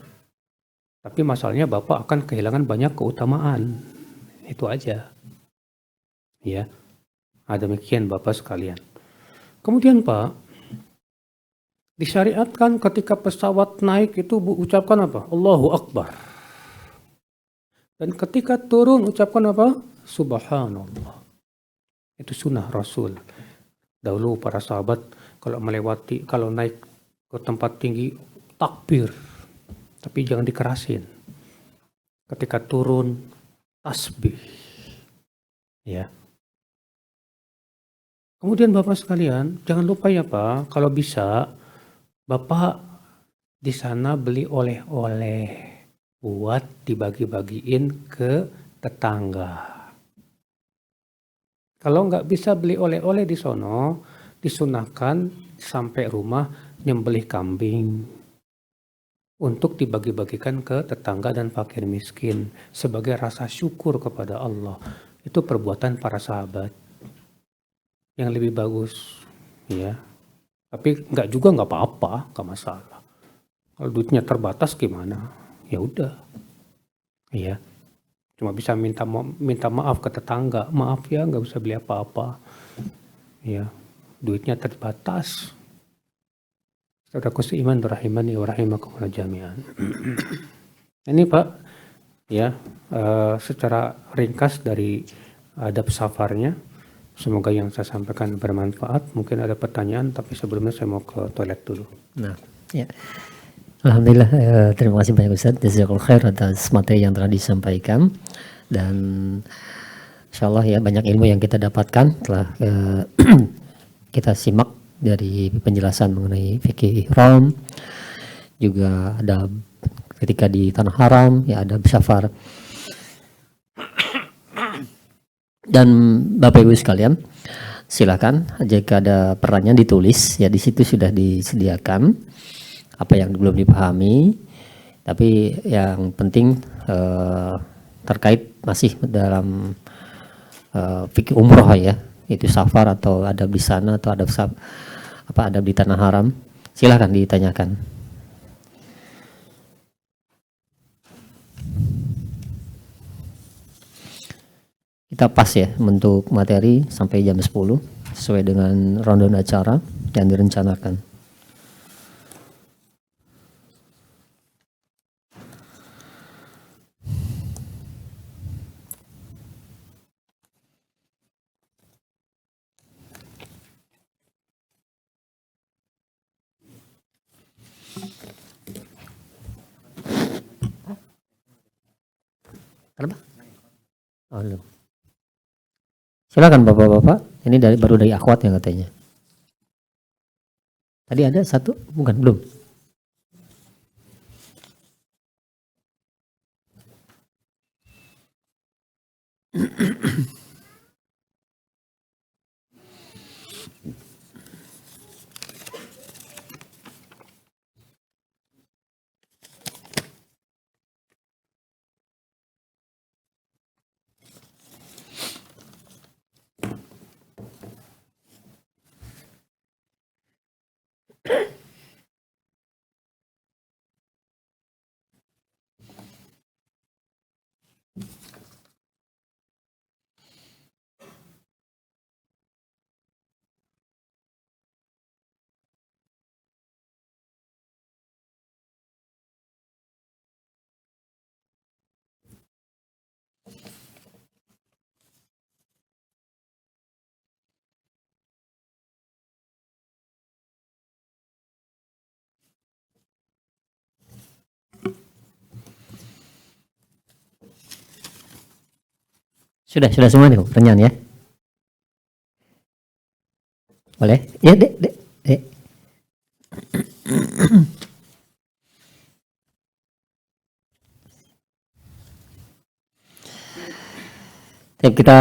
Tapi masalahnya Bapak akan kehilangan banyak keutamaan. Itu aja. Ya. Demikian Bapak sekalian. Kemudian Pak, disyariatkan ketika pesawat naik itu ucapkan apa? Allahu Akbar. Dan ketika turun ucapkan apa? Subhanallah. Itu sunnah Rasul. Dahulu para sahabat kalau naik ke tempat tinggi takbir. Tapi jangan dikerasin. Ketika turun tasbih. Ya. Kemudian Bapak sekalian, jangan lupa ya Pak, kalau bisa Bapak di sana beli oleh-oleh buat dibagi-bagiin ke tetangga. Kalau nggak bisa beli oleh-oleh di sono, disunahkan sampai rumah nyembelih kambing untuk dibagi-bagikan ke tetangga dan fakir miskin sebagai rasa syukur kepada Allah. Itu perbuatan para sahabat. Yang lebih bagus, ya. Tapi nggak apa-apa, nggak masalah. Kalau duitnya terbatas gimana? Ya udah, ya. Cuma bisa minta maaf ke tetangga, maaf ya nggak bisa beli apa-apa, ya. Duitnya terbatas. Saudaraku seiman rahimani wa rahimakumullah jami'an. Ini Pak, ya, secara ringkas dari adab safarnya. Semoga yang saya sampaikan bermanfaat. Mungkin ada pertanyaan, tapi sebelumnya saya mau ke toilet dulu. Nah, Ya. Alhamdulillah, terima kasih banyak Ustaz. Jazakallahu khair atas materi yang telah disampaikan, dan insyaallah ya banyak ilmu yang kita dapatkan telah kita simak dari penjelasan mengenai fikih ihram, juga ada ketika di tanah haram ya ada safar. Dan Bapak Ibu sekalian, silakan jika ada pertanyaan ditulis ya, di situ sudah disediakan apa yang belum dipahami, tapi yang penting terkait masih dalam fikih umroh ya, itu safar atau adab di sana atau adab adab di tanah haram, silahkan ditanyakan. Kita pas ya untuk materi sampai jam 10 sesuai dengan rundown acara yang direncanakan. Kenapa? Oh, belum. Silakan Bapak-bapak, ini baru dari akhwat yang katanya. Tadi ada satu, bukan, belum? Sudah semua nih pertanyaan ya. Boleh? Ya, Dek. Ya, kita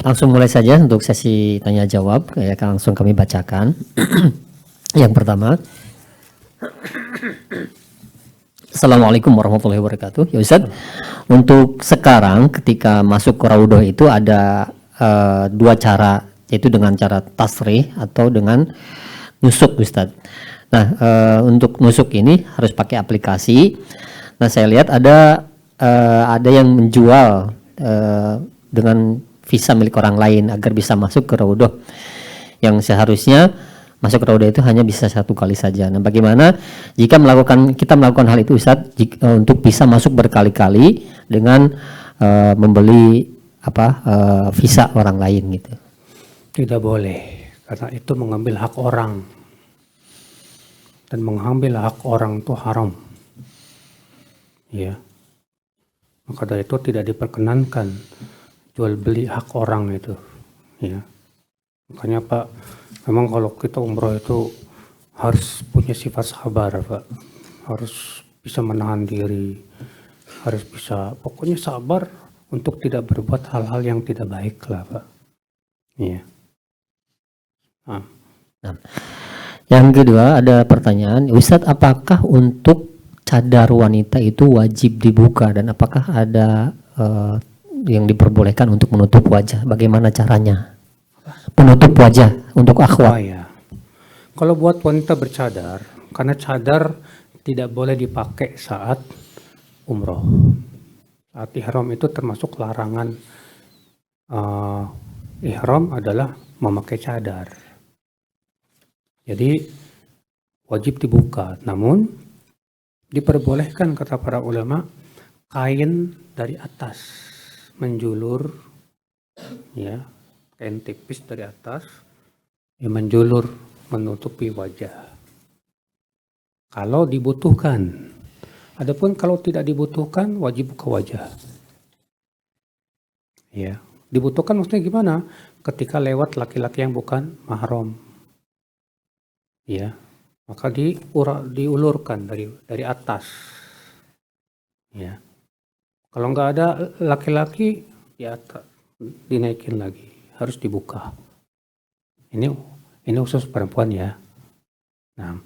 langsung mulai saja untuk sesi tanya jawab ya, langsung kami bacakan. Yang pertama, Assalamualaikum warahmatullahi wabarakatuh. Ya Ustaz, untuk sekarang ketika masuk ke Raudhah itu ada dua cara, yaitu dengan cara tasrih atau dengan nusuk Ustaz. Nah, untuk nusuk ini harus pakai aplikasi. Nah, saya lihat ada yang menjual dengan visa milik orang lain agar bisa masuk ke Raudhah, yang seharusnya masuk ke Raudhah itu hanya bisa satu kali saja. Nah, bagaimana jika kita melakukan hal itu Ustaz, untuk bisa masuk berkali-kali dengan membeli visa orang lain gitu? Tidak boleh, karena itu mengambil hak orang, dan mengambil hak orang itu haram. Ya, maka dari itu tidak diperkenankan jual beli hak orang itu. Ya, makanya Pak, memang kalau kita umroh itu harus punya sifat sabar Pak, harus bisa menahan diri, harus bisa pokoknya sabar untuk tidak berbuat hal-hal yang tidak baik lah Pak. Iya. Yang kedua ada pertanyaan, Ustadz, apakah untuk cadar wanita itu wajib dibuka dan apakah ada yang diperbolehkan untuk menutup wajah? Bagaimana caranya menutup wajah untuk akhwat? Ya. Kalau buat wanita bercadar, karena cadar tidak boleh dipakai saat umroh. Saat ihram itu termasuk larangan ihram adalah memakai cadar. Jadi wajib dibuka, namun diperbolehkan kata para ulama kain dari atas menjulur, ya, kain tipis dari atas yang menjulur menutupi wajah. Kalau dibutuhkan. Adapun kalau tidak dibutuhkan, wajib buka wajah. Ya, dibutuhkan maksudnya gimana? Ketika lewat laki-laki yang bukan mahram. Ya, maka diulurkan dari atas. Ya. Kalau nggak ada laki-laki, ya dinaikin lagi, harus dibuka. Ini khusus perempuan ya. Nah,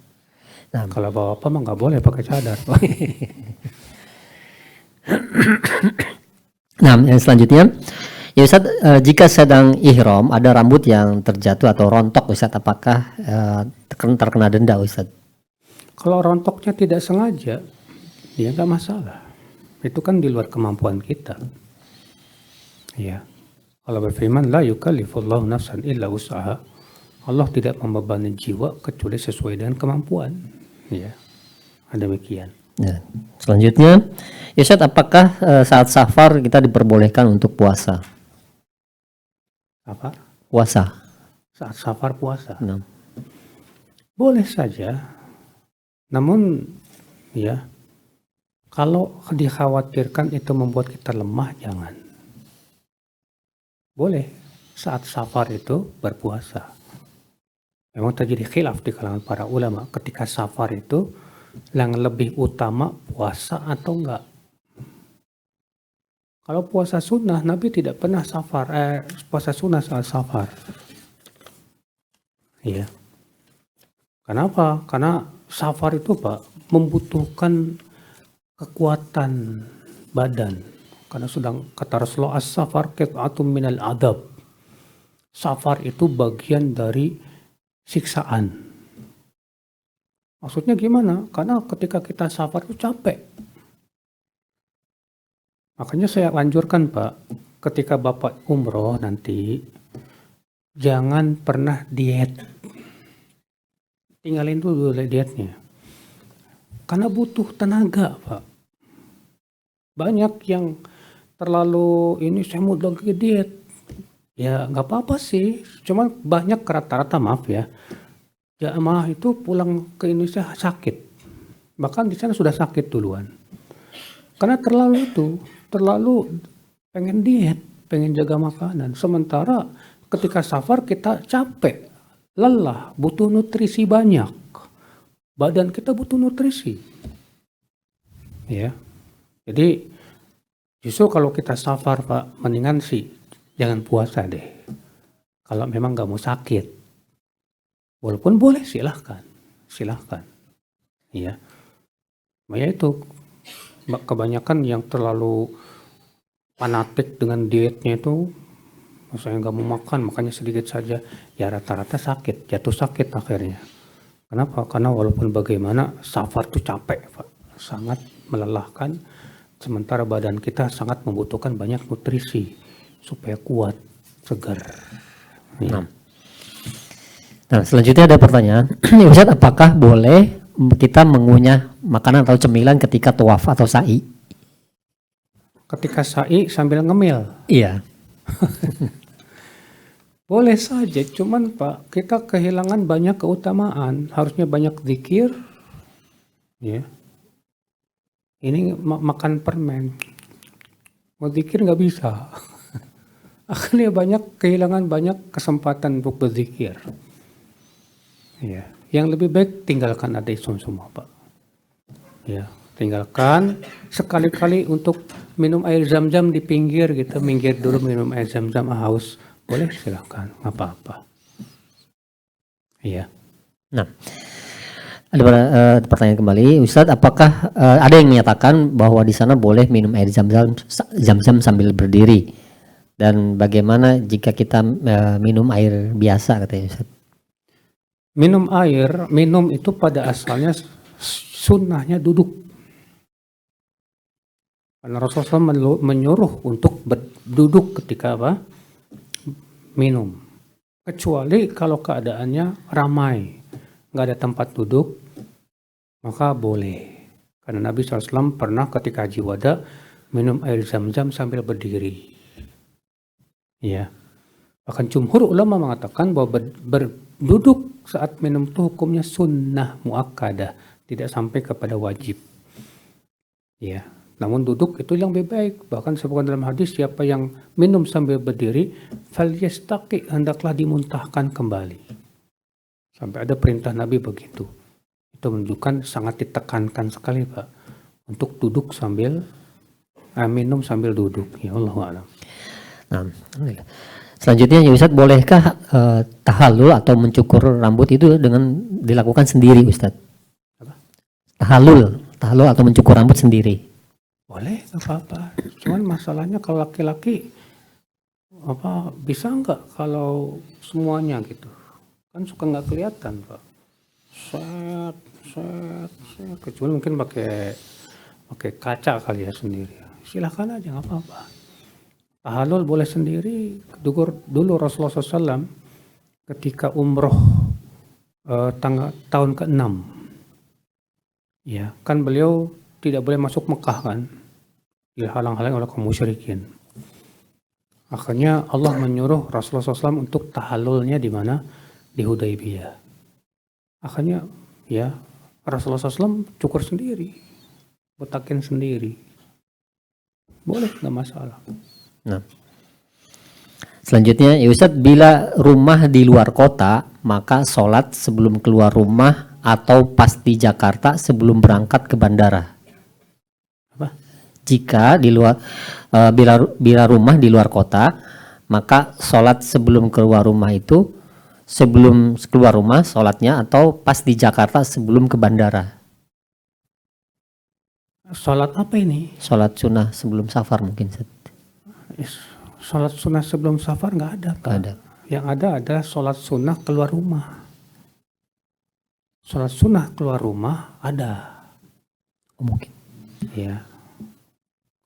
kalau bapak mah nggak boleh pakai cadar. Nah, yang selanjutnya, ya Ustaz, jika sedang ihram ada rambut yang terjatuh atau rontok Ustaz, apakah terkena denda Ustaz? Kalau rontoknya tidak sengaja, ya nggak masalah. Itu kan di luar kemampuan kita. Ya. Allah berfirman, la yukallifullahu nafsan illa wus'aha. Allah tidak membebani jiwa kecuali sesuai dengan kemampuan. Ya. Demikian. Ya. Selanjutnya, ya Ustaz, apakah saat safar kita diperbolehkan untuk puasa? Apa? Puasa. Saat safar puasa. Nah. Boleh saja. Namun ya, kalau dikhawatirkan itu membuat kita lemah, jangan. Boleh saat safar itu berpuasa. Memang terjadi khilaf di kalangan para ulama ketika safar itu yang lebih utama puasa atau enggak. Kalau puasa sunnah, Nabi tidak pernah puasa sunnah saat safar. Iya. Kenapa? Karena safar itu Pak membutuhkan kekuatan badan. Karena kata Rasulullah, as-safar qit'atun minal adab. Safar itu bagian dari siksaan. Maksudnya gimana? Karena ketika kita safar itu capek. Makanya saya anjurkan Pak, ketika Bapak umroh nanti, jangan pernah diet. Tinggalin dulu dietnya. Karena butuh tenaga Pak. Banyak yang terlalu saya mau lagi diet. Ya nggak apa-apa sih. Cuman banyak rata-rata maaf ya. Jamaah itu pulang ke Indonesia sakit. Bahkan di sana sudah sakit duluan. Karena terlalu pengen diet, pengen jaga makanan. Sementara ketika safar kita capek, lelah, butuh nutrisi banyak. Badan kita butuh nutrisi. Ya. Jadi justru kalau kita safar Pak, mendingan sih jangan puasa deh. Kalau memang nggak mau sakit. Walaupun boleh silahkan. Ya. Ya itu kebanyakan yang terlalu fanatik dengan dietnya itu, misalnya nggak mau makan, makanya sedikit saja, ya rata-rata sakit, jatuh sakit akhirnya. Kenapa? Karena walaupun bagaimana safar itu capek Pak, sangat melelahkan, sementara badan kita sangat membutuhkan banyak nutrisi supaya kuat, segar. Ya. Nah, selanjutnya ada pertanyaan, Ustaz, apakah boleh kita mengunyah makanan atau cemilan ketika tawaf atau sa'i? Ketika sa'i sambil ngemil? Iya. Boleh saja, cuman Pak, kita kehilangan banyak keutamaan. Harusnya banyak zikir. Ya. Ini makan permen. Mau zikir nggak bisa. Akhirnya kehilangan banyak kesempatan untuk berzikir. Ya. Yang lebih baik tinggalkan ada isom semua Pak. Ya, tinggalkan. Sekali-kali untuk minum air zam-zam di pinggir gitu, minggir dulu minum air zam-zam, haus. Boleh silahkan, nggak apa-apa. Iya. Nah, ada pertanyaan kembali, Ustadz, apakah ada yang menyatakan bahwa di sana boleh minum air zam-zam sambil berdiri? Dan bagaimana jika kita minum air biasa, katanya Ustadz? Minum itu pada asalnya sunnahnya duduk. Karena Rasulullah menyuruh untuk duduk ketika minum. Kecuali kalau keadaannya ramai, nggak ada tempat duduk, maka boleh. Karena Nabi SAW pernah ketika Haji Wada minum air zam-zam sambil berdiri. Ya. Bahkan jumhur ulama mengatakan bahwa berduduk saat minum itu hukumnya sunnah muakkadah, tidak sampai kepada wajib. Ya, namun duduk itu yang lebih baik. Bahkan sebutkan dalam hadis, siapa yang minum sambil berdiri, falyastaqi, hendaklah dimuntahkan kembali. Sampai ada perintah Nabi begitu. Itu menunjukkan sangat ditekankan sekali, Pak, untuk duduk sambil minum sambil duduk. Ya Allah a'lam. Nah, alhamdulillah. Selanjutnya ya Ustadz, bolehkah tahallul atau mencukur rambut itu dengan dilakukan sendiri Ustadz? Apa? Tahallul atau mencukur rambut sendiri. Boleh, nggak apa-apa. Cuman masalahnya kalau laki-laki bisa nggak kalau semuanya gitu? Kan suka nggak kelihatan, Pak. Set. Kecuali mungkin pakai kaca kali ya sendiri. Silahkan aja, nggak apa-apa. Tahallul boleh sendiri. Dulu Rasulullah SAW ketika umroh tahun ke-6, ya kan beliau tidak boleh masuk Mekah kan, dihalang-halangi oleh kaum musyrikin. Akhirnya Allah menyuruh Rasulullah SAW untuk tahallulnya di mana? Di Hudaybiyah. Akhirnya ya Rasulullah SAW cukur sendiri, botakin sendiri, boleh, nggak masalah. Nah, selanjutnya ya Ustadz, bila rumah di luar kota, maka sholat sebelum keluar rumah atau pas di Jakarta sebelum berangkat ke bandara. Apa? Jika di luar bila rumah di luar kota, maka sholat sebelum keluar rumah itu sebelum keluar rumah sholatnya, atau pas di Jakarta sebelum ke bandara. Sholat apa ini? Sholat sunnah sebelum safar mungkin. Sholat sunnah sebelum safar nggak ada, Pak. Nggak ada. Yang ada adalah sholat sunnah keluar rumah. Sholat sunnah keluar rumah ada. Oh, mungkin. Ya.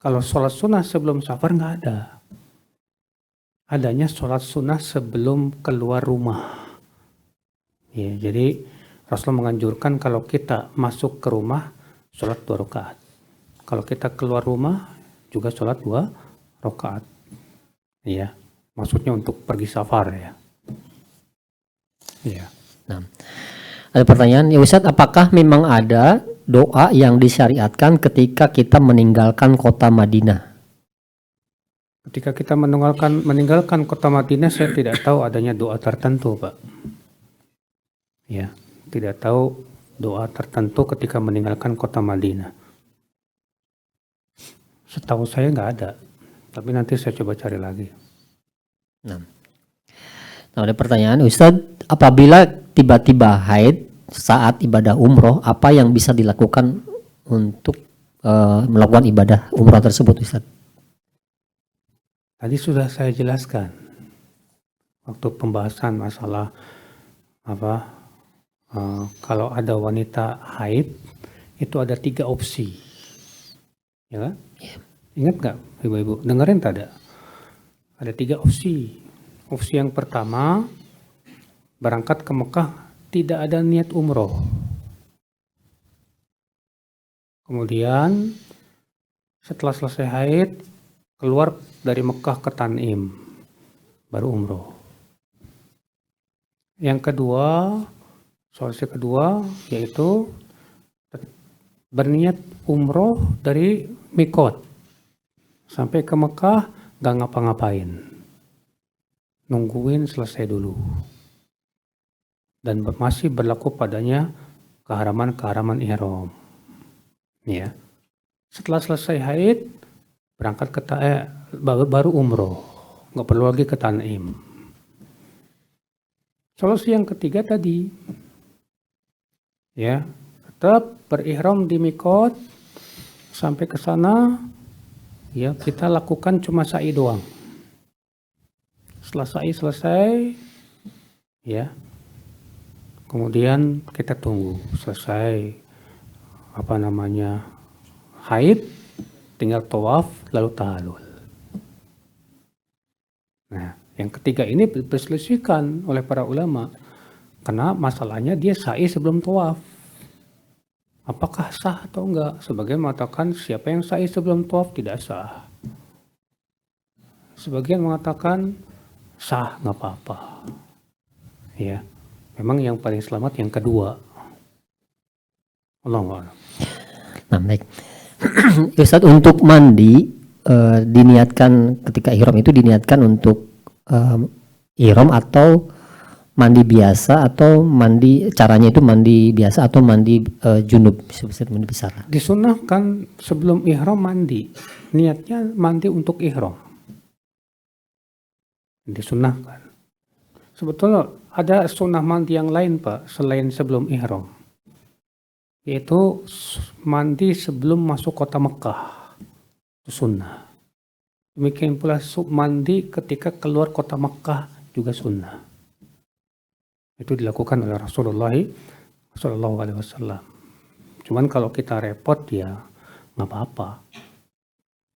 Kalau sholat sunnah sebelum safar nggak ada. Adanya sholat sunnah sebelum keluar rumah. Ya, jadi Rasulullah menganjurkan kalau kita masuk ke rumah sholat 2 rakaat. Kalau kita keluar rumah juga sholat 2 rakaat. Ya, maksudnya untuk pergi safar ya. Ya. Nah, ada pertanyaan, ya Ustadz, apakah memang ada doa yang disyariatkan ketika kita meninggalkan kota Madinah? Ketika kita meninggalkan kota Madinah, saya tidak tahu adanya doa tertentu, Pak. Ya, tidak tahu doa tertentu ketika meninggalkan kota Madinah. Setahu saya nggak ada, tapi nanti saya coba cari lagi. Nah, ada pertanyaan, Ustadz, apabila tiba-tiba haid saat ibadah umroh, apa yang bisa dilakukan untuk melakukan ibadah umroh tersebut, Ustadz? Tadi sudah saya jelaskan waktu pembahasan masalah kalau ada wanita haid itu ada 3 opsi, ya kan? Yeah. Ingat nggak, ibu-ibu? Dengerin tak ada 3 opsi. Opsi yang pertama, berangkat ke Mekah tidak ada niat umroh. Kemudian setelah selesai haid, keluar dari Mekah ke Tanim, baru umroh. Yang kedua, solusi kedua yaitu berniat umroh dari mikot sampai ke Mekah gak ngapa-ngapain, nungguin selesai dulu, dan masih berlaku padanya keharaman ihram. Ya, setelah selesai haid berangkat ke baru umroh, nggak perlu lagi ke Tanim. Solusi yang ketiga tadi, ya, tetap berihram di mikot sampai ke sana, ya kita lakukan cuma sa'i doang. Setelah sa'i selesai, ya, kemudian kita tunggu selesai haid, tinggal tawaf lalu tahallul. Nah, yang ketiga ini diperselisihkan oleh para ulama karena masalahnya dia sa'i sebelum tawaf. Apakah sah atau enggak? Sebagian mengatakan siapa yang sa'i sebelum tawaf tidak sah. Sebagian mengatakan sah, nggak apa-apa. Ya, memang yang paling selamat yang kedua. Allahu a'lam. Nah, baik. Ustaz, untuk mandi diniatkan ketika ihram itu diniatkan untuk ihram atau mandi biasa, atau mandi caranya itu mandi biasa atau mandi junub, mandi besar. Disunahkan sebelum ihram mandi. Niatnya mandi untuk ihram. Disunahkan. Sebetulnya ada sunnah mandi yang lain, Pak, selain sebelum ihram. Yaitu mandi sebelum masuk kota Mekah. Itu sunnah. Demikian pula mandi ketika keluar kota Mekah juga sunnah. Itu dilakukan oleh Rasulullah SAW. Cuman kalau kita repot ya nggak apa-apa.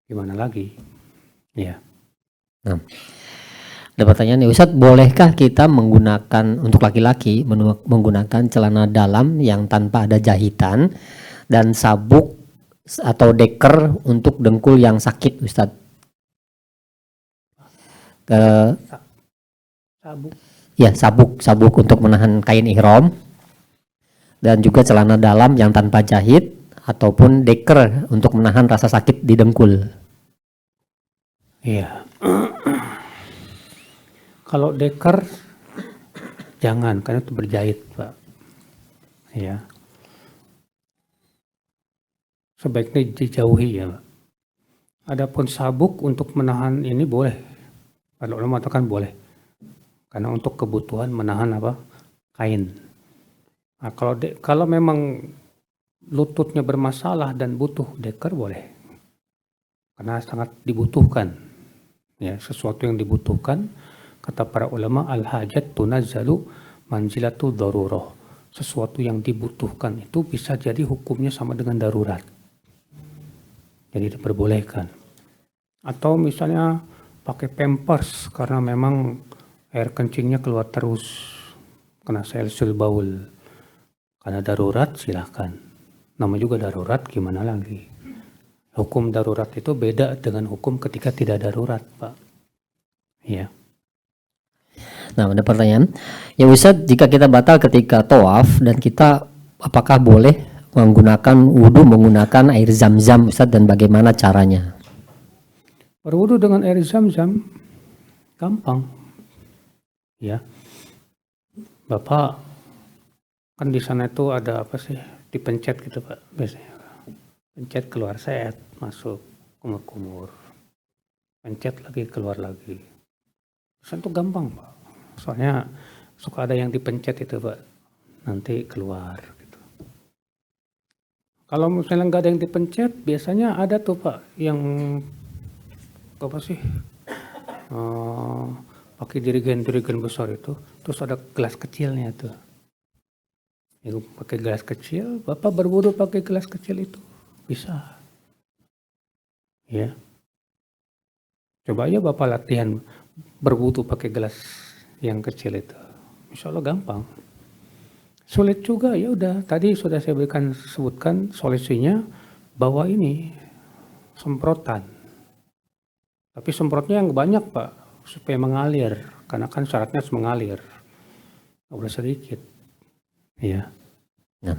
Gimana lagi? Ya. Nah, ada pertanyaan nih, Ustadz, bolehkah kita menggunakan untuk laki-laki menggunakan celana dalam yang tanpa ada jahitan dan sabuk atau deker untuk dengkul yang sakit, Ustadz? Sabuk. Ya, sabuk untuk menahan kain ihram, dan juga celana dalam yang tanpa jahit ataupun deker untuk menahan rasa sakit di dengkul. Iya. Kalau deker jangan, karena itu berjahit, Pak. Ya. Sebaiknya dijauhi ya, Pak. Adapun sabuk untuk menahan ini boleh. Kalau ulama mengatakan boleh. Karena untuk kebutuhan menahan apa? Kain. Nah, kalau memang lututnya bermasalah dan butuh deker boleh. Karena sangat dibutuhkan. Ya, sesuatu yang dibutuhkan, kata para ulama, al-hajat tunazzalu manzilatu darurah. Sesuatu yang dibutuhkan itu bisa jadi hukumnya sama dengan darurat. Jadi diperbolehkan. Atau misalnya pakai pampers karena memang air kencingnya keluar terus karena selsul baul. Karena darurat silahkan. Nama juga darurat, gimana lagi. Hukum darurat itu beda dengan hukum ketika tidak darurat, Pak. Ya. Nah, ada pertanyaan. Ya Ustadz, jika kita batal ketika tawaf dan kita apakah boleh menggunakan wudhu menggunakan air zam-zam, Ustadz, dan bagaimana caranya? Berwudhu dengan air zam-zam gampang. Ya, Bapak kan di sana itu ada apa sih, dipencet gitu Pak, biasanya pencet keluar set, masuk kumur-kumur, pencet lagi keluar lagi. Di sana tuh gampang Pak, soalnya suka ada yang dipencet itu Pak, nanti keluar gitu. Kalau misalnya nggak ada yang dipencet, biasanya ada tuh Pak yang apa sih, pakai dirigen besar itu, terus ada gelas kecilnya tuh. Yang pakai gelas kecil, Bapak berwudu pakai gelas kecil itu bisa. Ya. Coba aja Bapak latihan berwudu pakai gelas yang kecil itu. Insya Allah gampang. Sulit juga, ya udah. Tadi sudah saya sebutkan solusinya, bawa ini semprotan. Tapi semprotnya yang banyak Pak, supaya mengalir, karena kan syaratnya harus mengalir, nggak boleh sedikit. Ya. Nah,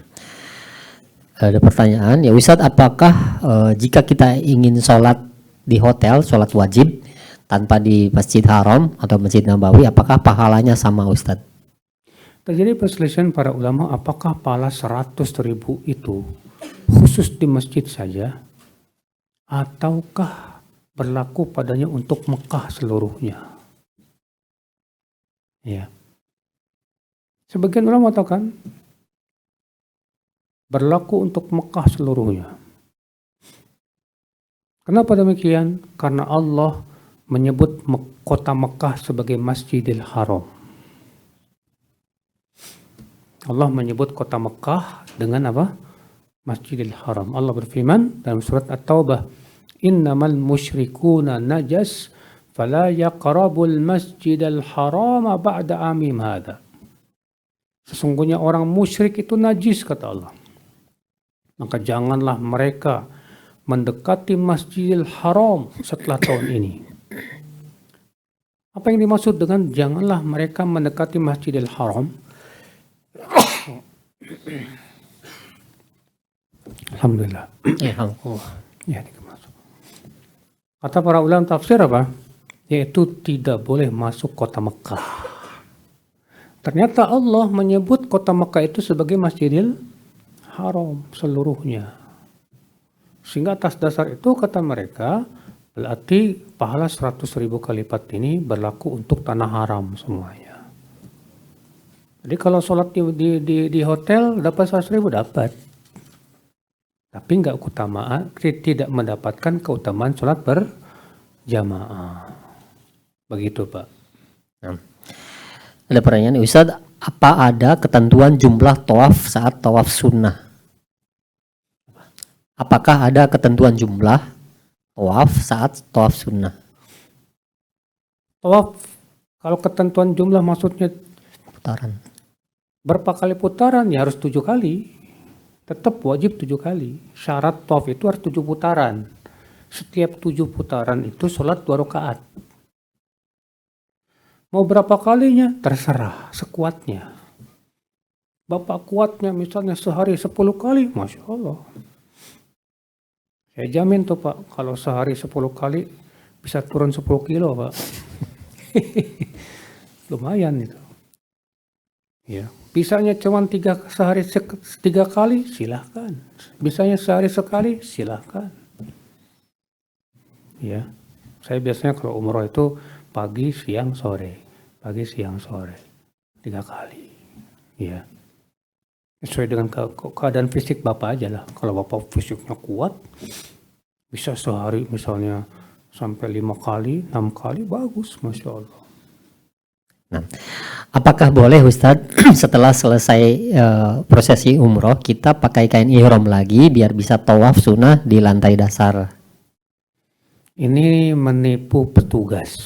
ada pertanyaan, ya Ustadz, apakah jika kita ingin sholat di hotel, sholat wajib tanpa di Masjid Haram atau Masjid Nabawi, apakah pahalanya sama Ustadz? Terjadi perselisihan para ulama, apakah pahala 100.000 itu khusus di masjid saja, ataukah berlaku padanya untuk Mekah seluruhnya. Ya. Sebagian ulama mengatakan berlaku untuk Mekah seluruhnya. Kenapa demikian? Karena Allah menyebut kota Mekah sebagai Masjidil Haram. Allah menyebut kota Mekah dengan apa? Masjidil Haram. Allah berfirman dalam surat At-Taubah, innamal musyrikuna najas fala yaqrabul masjidal harama ba'da amim hadha. Sesungguhnya orang musyrik itu najis, kata Allah. Maka janganlah mereka mendekati Masjidil Haram setelah tahun ini. Apa yang dimaksud dengan janganlah mereka mendekati Masjidil Haram? Alhamdulillah. Alhamdulillah. Ya, masuk. Kata para ulama tafsir apa? Yaitu tidak boleh masuk kota Mekah. Ternyata Allah menyebut kota Mekah itu sebagai Masjidil Haram seluruhnya. Sehingga atas dasar itu kata mereka, berarti pahala 100.000 kali lipat ini berlaku untuk tanah haram semuanya. Jadi kalau sholat di hotel dapat 100.000 dapat. Tapi nggak keutamaan, tidak mendapatkan keutamaan sholat berjamaah. Begitu Pak. Nah, ada pertanyaan, Ustaz, apa ada ketentuan jumlah tawaf saat tawaf sunnah? Apakah ada ketentuan jumlah tawaf saat tawaf sunnah? Tawaf, kalau ketentuan jumlah maksudnya Putaran. berapa kali putaran? Ya harus 7 kali. Tetap wajib 7 kali. Syarat tawaf itu harus 7 putaran. Setiap 7 putaran itu sholat 2 rakaat. Mau berapa kalinya? Terserah, sekuatnya. Bapak kuatnya misalnya sehari 10 kali, Masya Allah. Saya jamin tuh Pak, kalau sehari 10 kali bisa turun 10 kilo Pak. Lumayan itu. Ya, bisanya cuma sehari 3 kali, silahkan. Bisanya sehari sekali, silahkan. Ya, saya biasanya kalau umroh itu pagi, siang, sore. Pagi, siang, sore. 3 kali. Ya. Sesuai dengan keadaan fisik Bapak aja lah. Kalau Bapak fisiknya kuat, bisa sehari misalnya sampai 5 kali, 6 kali, bagus, Masya Allah. Nah, apakah boleh Ustadz setelah selesai prosesi umroh kita pakai kain ihram lagi biar bisa tawaf sunnah di lantai dasar? Ini menipu petugas.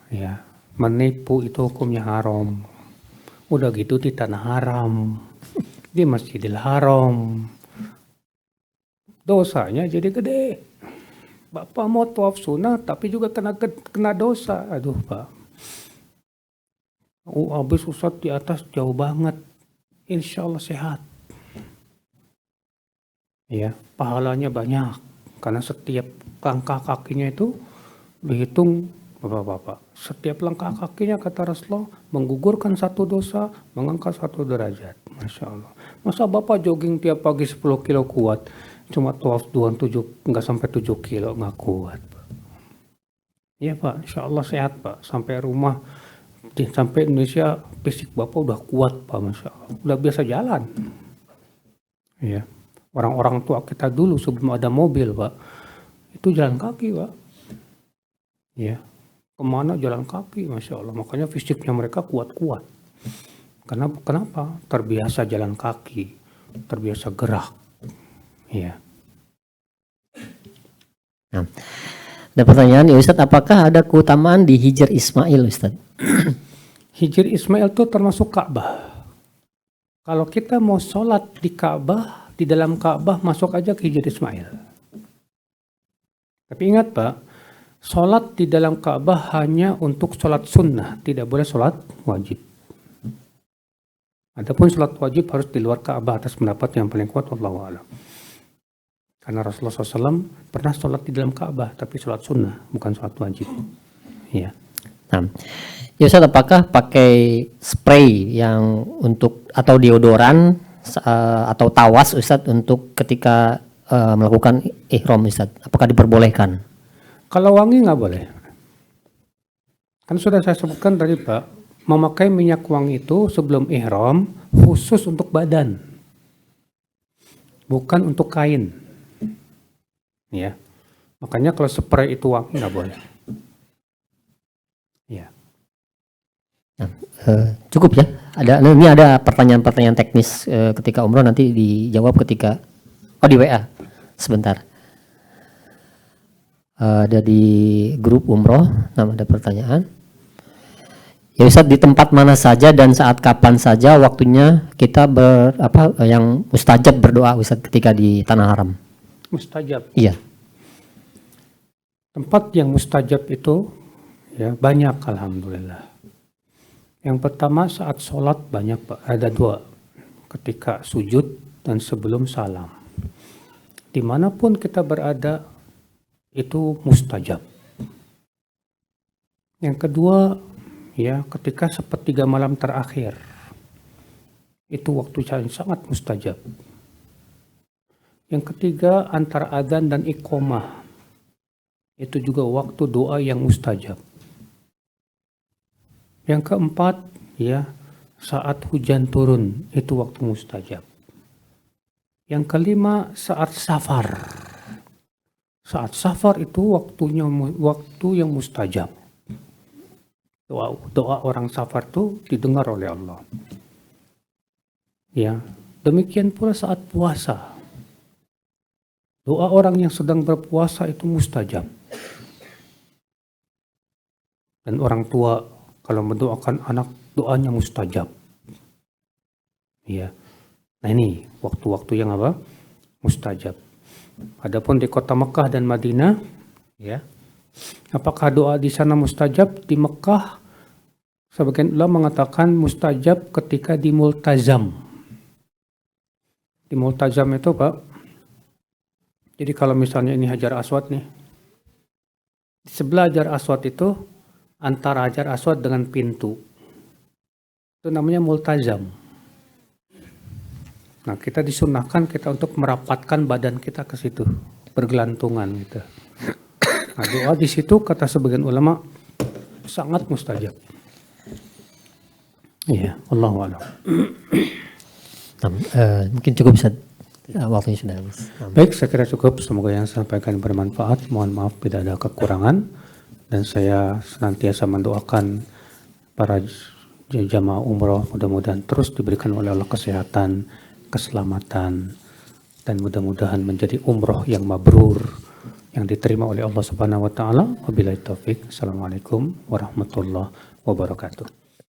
Ya, menipu itu hukumnya haram. Udah gitu di tanah haram, di Masjidil Haram. Dosanya jadi gede. Bapak mau tawaf sunnah tapi juga kena dosa. Aduh Pak. Habis Ustadz di atas jauh banget. Insya Allah sehat. Ya, pahalanya banyak. Karena setiap langkah kakinya itu dihitung Bapak-bapak. Setiap langkah kakinya kata Rasulullah menggugurkan 1 dosa, mengangkat 1 derajat. Masya Allah. Masa Bapak jogging tiap pagi 10 kilo kuat, cuma tawaf 27, nggak sampai 7 kilo nggak kuat. Iya Pak, insya Allah sehat Pak. Sampai rumah, sampai Indonesia fisik Bapak udah kuat Pak, Masya Allah. Udah biasa jalan. Iya. Orang-orang tua kita dulu sebelum ada mobil Pak, itu jalan kaki Pak. Iya. Kemana jalan kaki, Masya Allah. Makanya fisiknya mereka kuat-kuat. Kenapa? Terbiasa jalan kaki, terbiasa gerak. Ya. Nah, ada pertanyaan, ya Ustadz, apakah ada keutamaan di Hijr Ismail, Ustadz? Hijr Ismail itu termasuk Ka'bah. Kalau kita mau sholat di Ka'bah, di dalam Ka'bah masuk aja ke Hijr Ismail. Tapi ingat Pak, sholat di dalam Ka'bah hanya untuk sholat sunnah, tidak boleh sholat wajib. Adapun sholat wajib harus di luar Ka'bah atas pendapat yang paling kuat, wallahu a'lam. Karena Rasulullah SAW pernah sholat di dalam Ka'bah, tapi sholat sunnah, bukan sholat wajib. Ya. Nah, ya Ustadz, apakah pakai spray yang untuk atau deodoran atau tawas Ustadz untuk ketika melakukan ihram Ustadz, apakah diperbolehkan? Kalau wangi nggak boleh. Kan sudah saya sebutkan tadi Pak, memakai minyak wangi itu sebelum ihram khusus untuk badan, bukan untuk kain. Ya, makanya kalau spray itu wangi nggak boleh. Ya. Nah, cukup ya. Ini ada pertanyaan-pertanyaan teknis ketika umroh, nanti dijawab ketika di WA sebentar. Ada di grup umroh, ada pertanyaan. Ya Ustadz, di tempat mana saja dan saat kapan saja waktunya kita yang mustajab berdoa Ustadz ketika di tanah haram? Mustajab. Iya. Tempat yang mustajab itu ya banyak, alhamdulillah. Yang pertama saat sholat banyak Pak, ada 2. ketika sujud dan sebelum salam. Dimanapun kita berada itu mustajab. Yang kedua, ya, ketika sepertiga malam terakhir itu waktu yang sangat mustajab. Yang ketiga, antara adzan dan iqomah itu juga waktu doa yang mustajab. Yang keempat, ya, saat hujan turun itu waktu mustajab. Yang kelima, saat safar. Saat safar itu waktu yang mustajab. Doa orang safar itu didengar oleh Allah. Ya, demikian pula saat puasa. Doa orang yang sedang berpuasa itu mustajab. Dan orang tua kalau mendoakan anak, doanya mustajab. Ya. Nah ini waktu-waktu yang apa? Mustajab. Adapun di kota Mekah dan Madinah, ya, apakah doa di sana mustajab? Di Mekah, sebagian ulama mengatakan mustajab ketika di multazam. Di multazam itu, Pak, jadi kalau misalnya ini Hajar Aswad nih, di sebelah Hajar Aswad itu, antara Hajar Aswad dengan pintu, itu namanya multazam. Nah, kita disunahkan kita untuk merapatkan badan kita ke situ, bergelantungan gitu. Nah, doa di situ kata sebagian ulama sangat mustajab. Iya, Allahu a'lam. Mungkin cukup bisa, waktunya sudah habis. Baik, saya kira cukup. Semoga yang saya sampaikan bermanfaat. Mohon maaf bila ada kekurangan. Dan saya senantiasa mendoakan para jamaah umroh mudah-mudahan terus diberikan oleh Allah kesehatan, keselamatan, dan mudah-mudahan menjadi umroh yang mabrur, yang diterima oleh Allah Subhanahu wa taala. Wabillahi taufik. Assalamualaikum warahmatullahi wabarakatuh.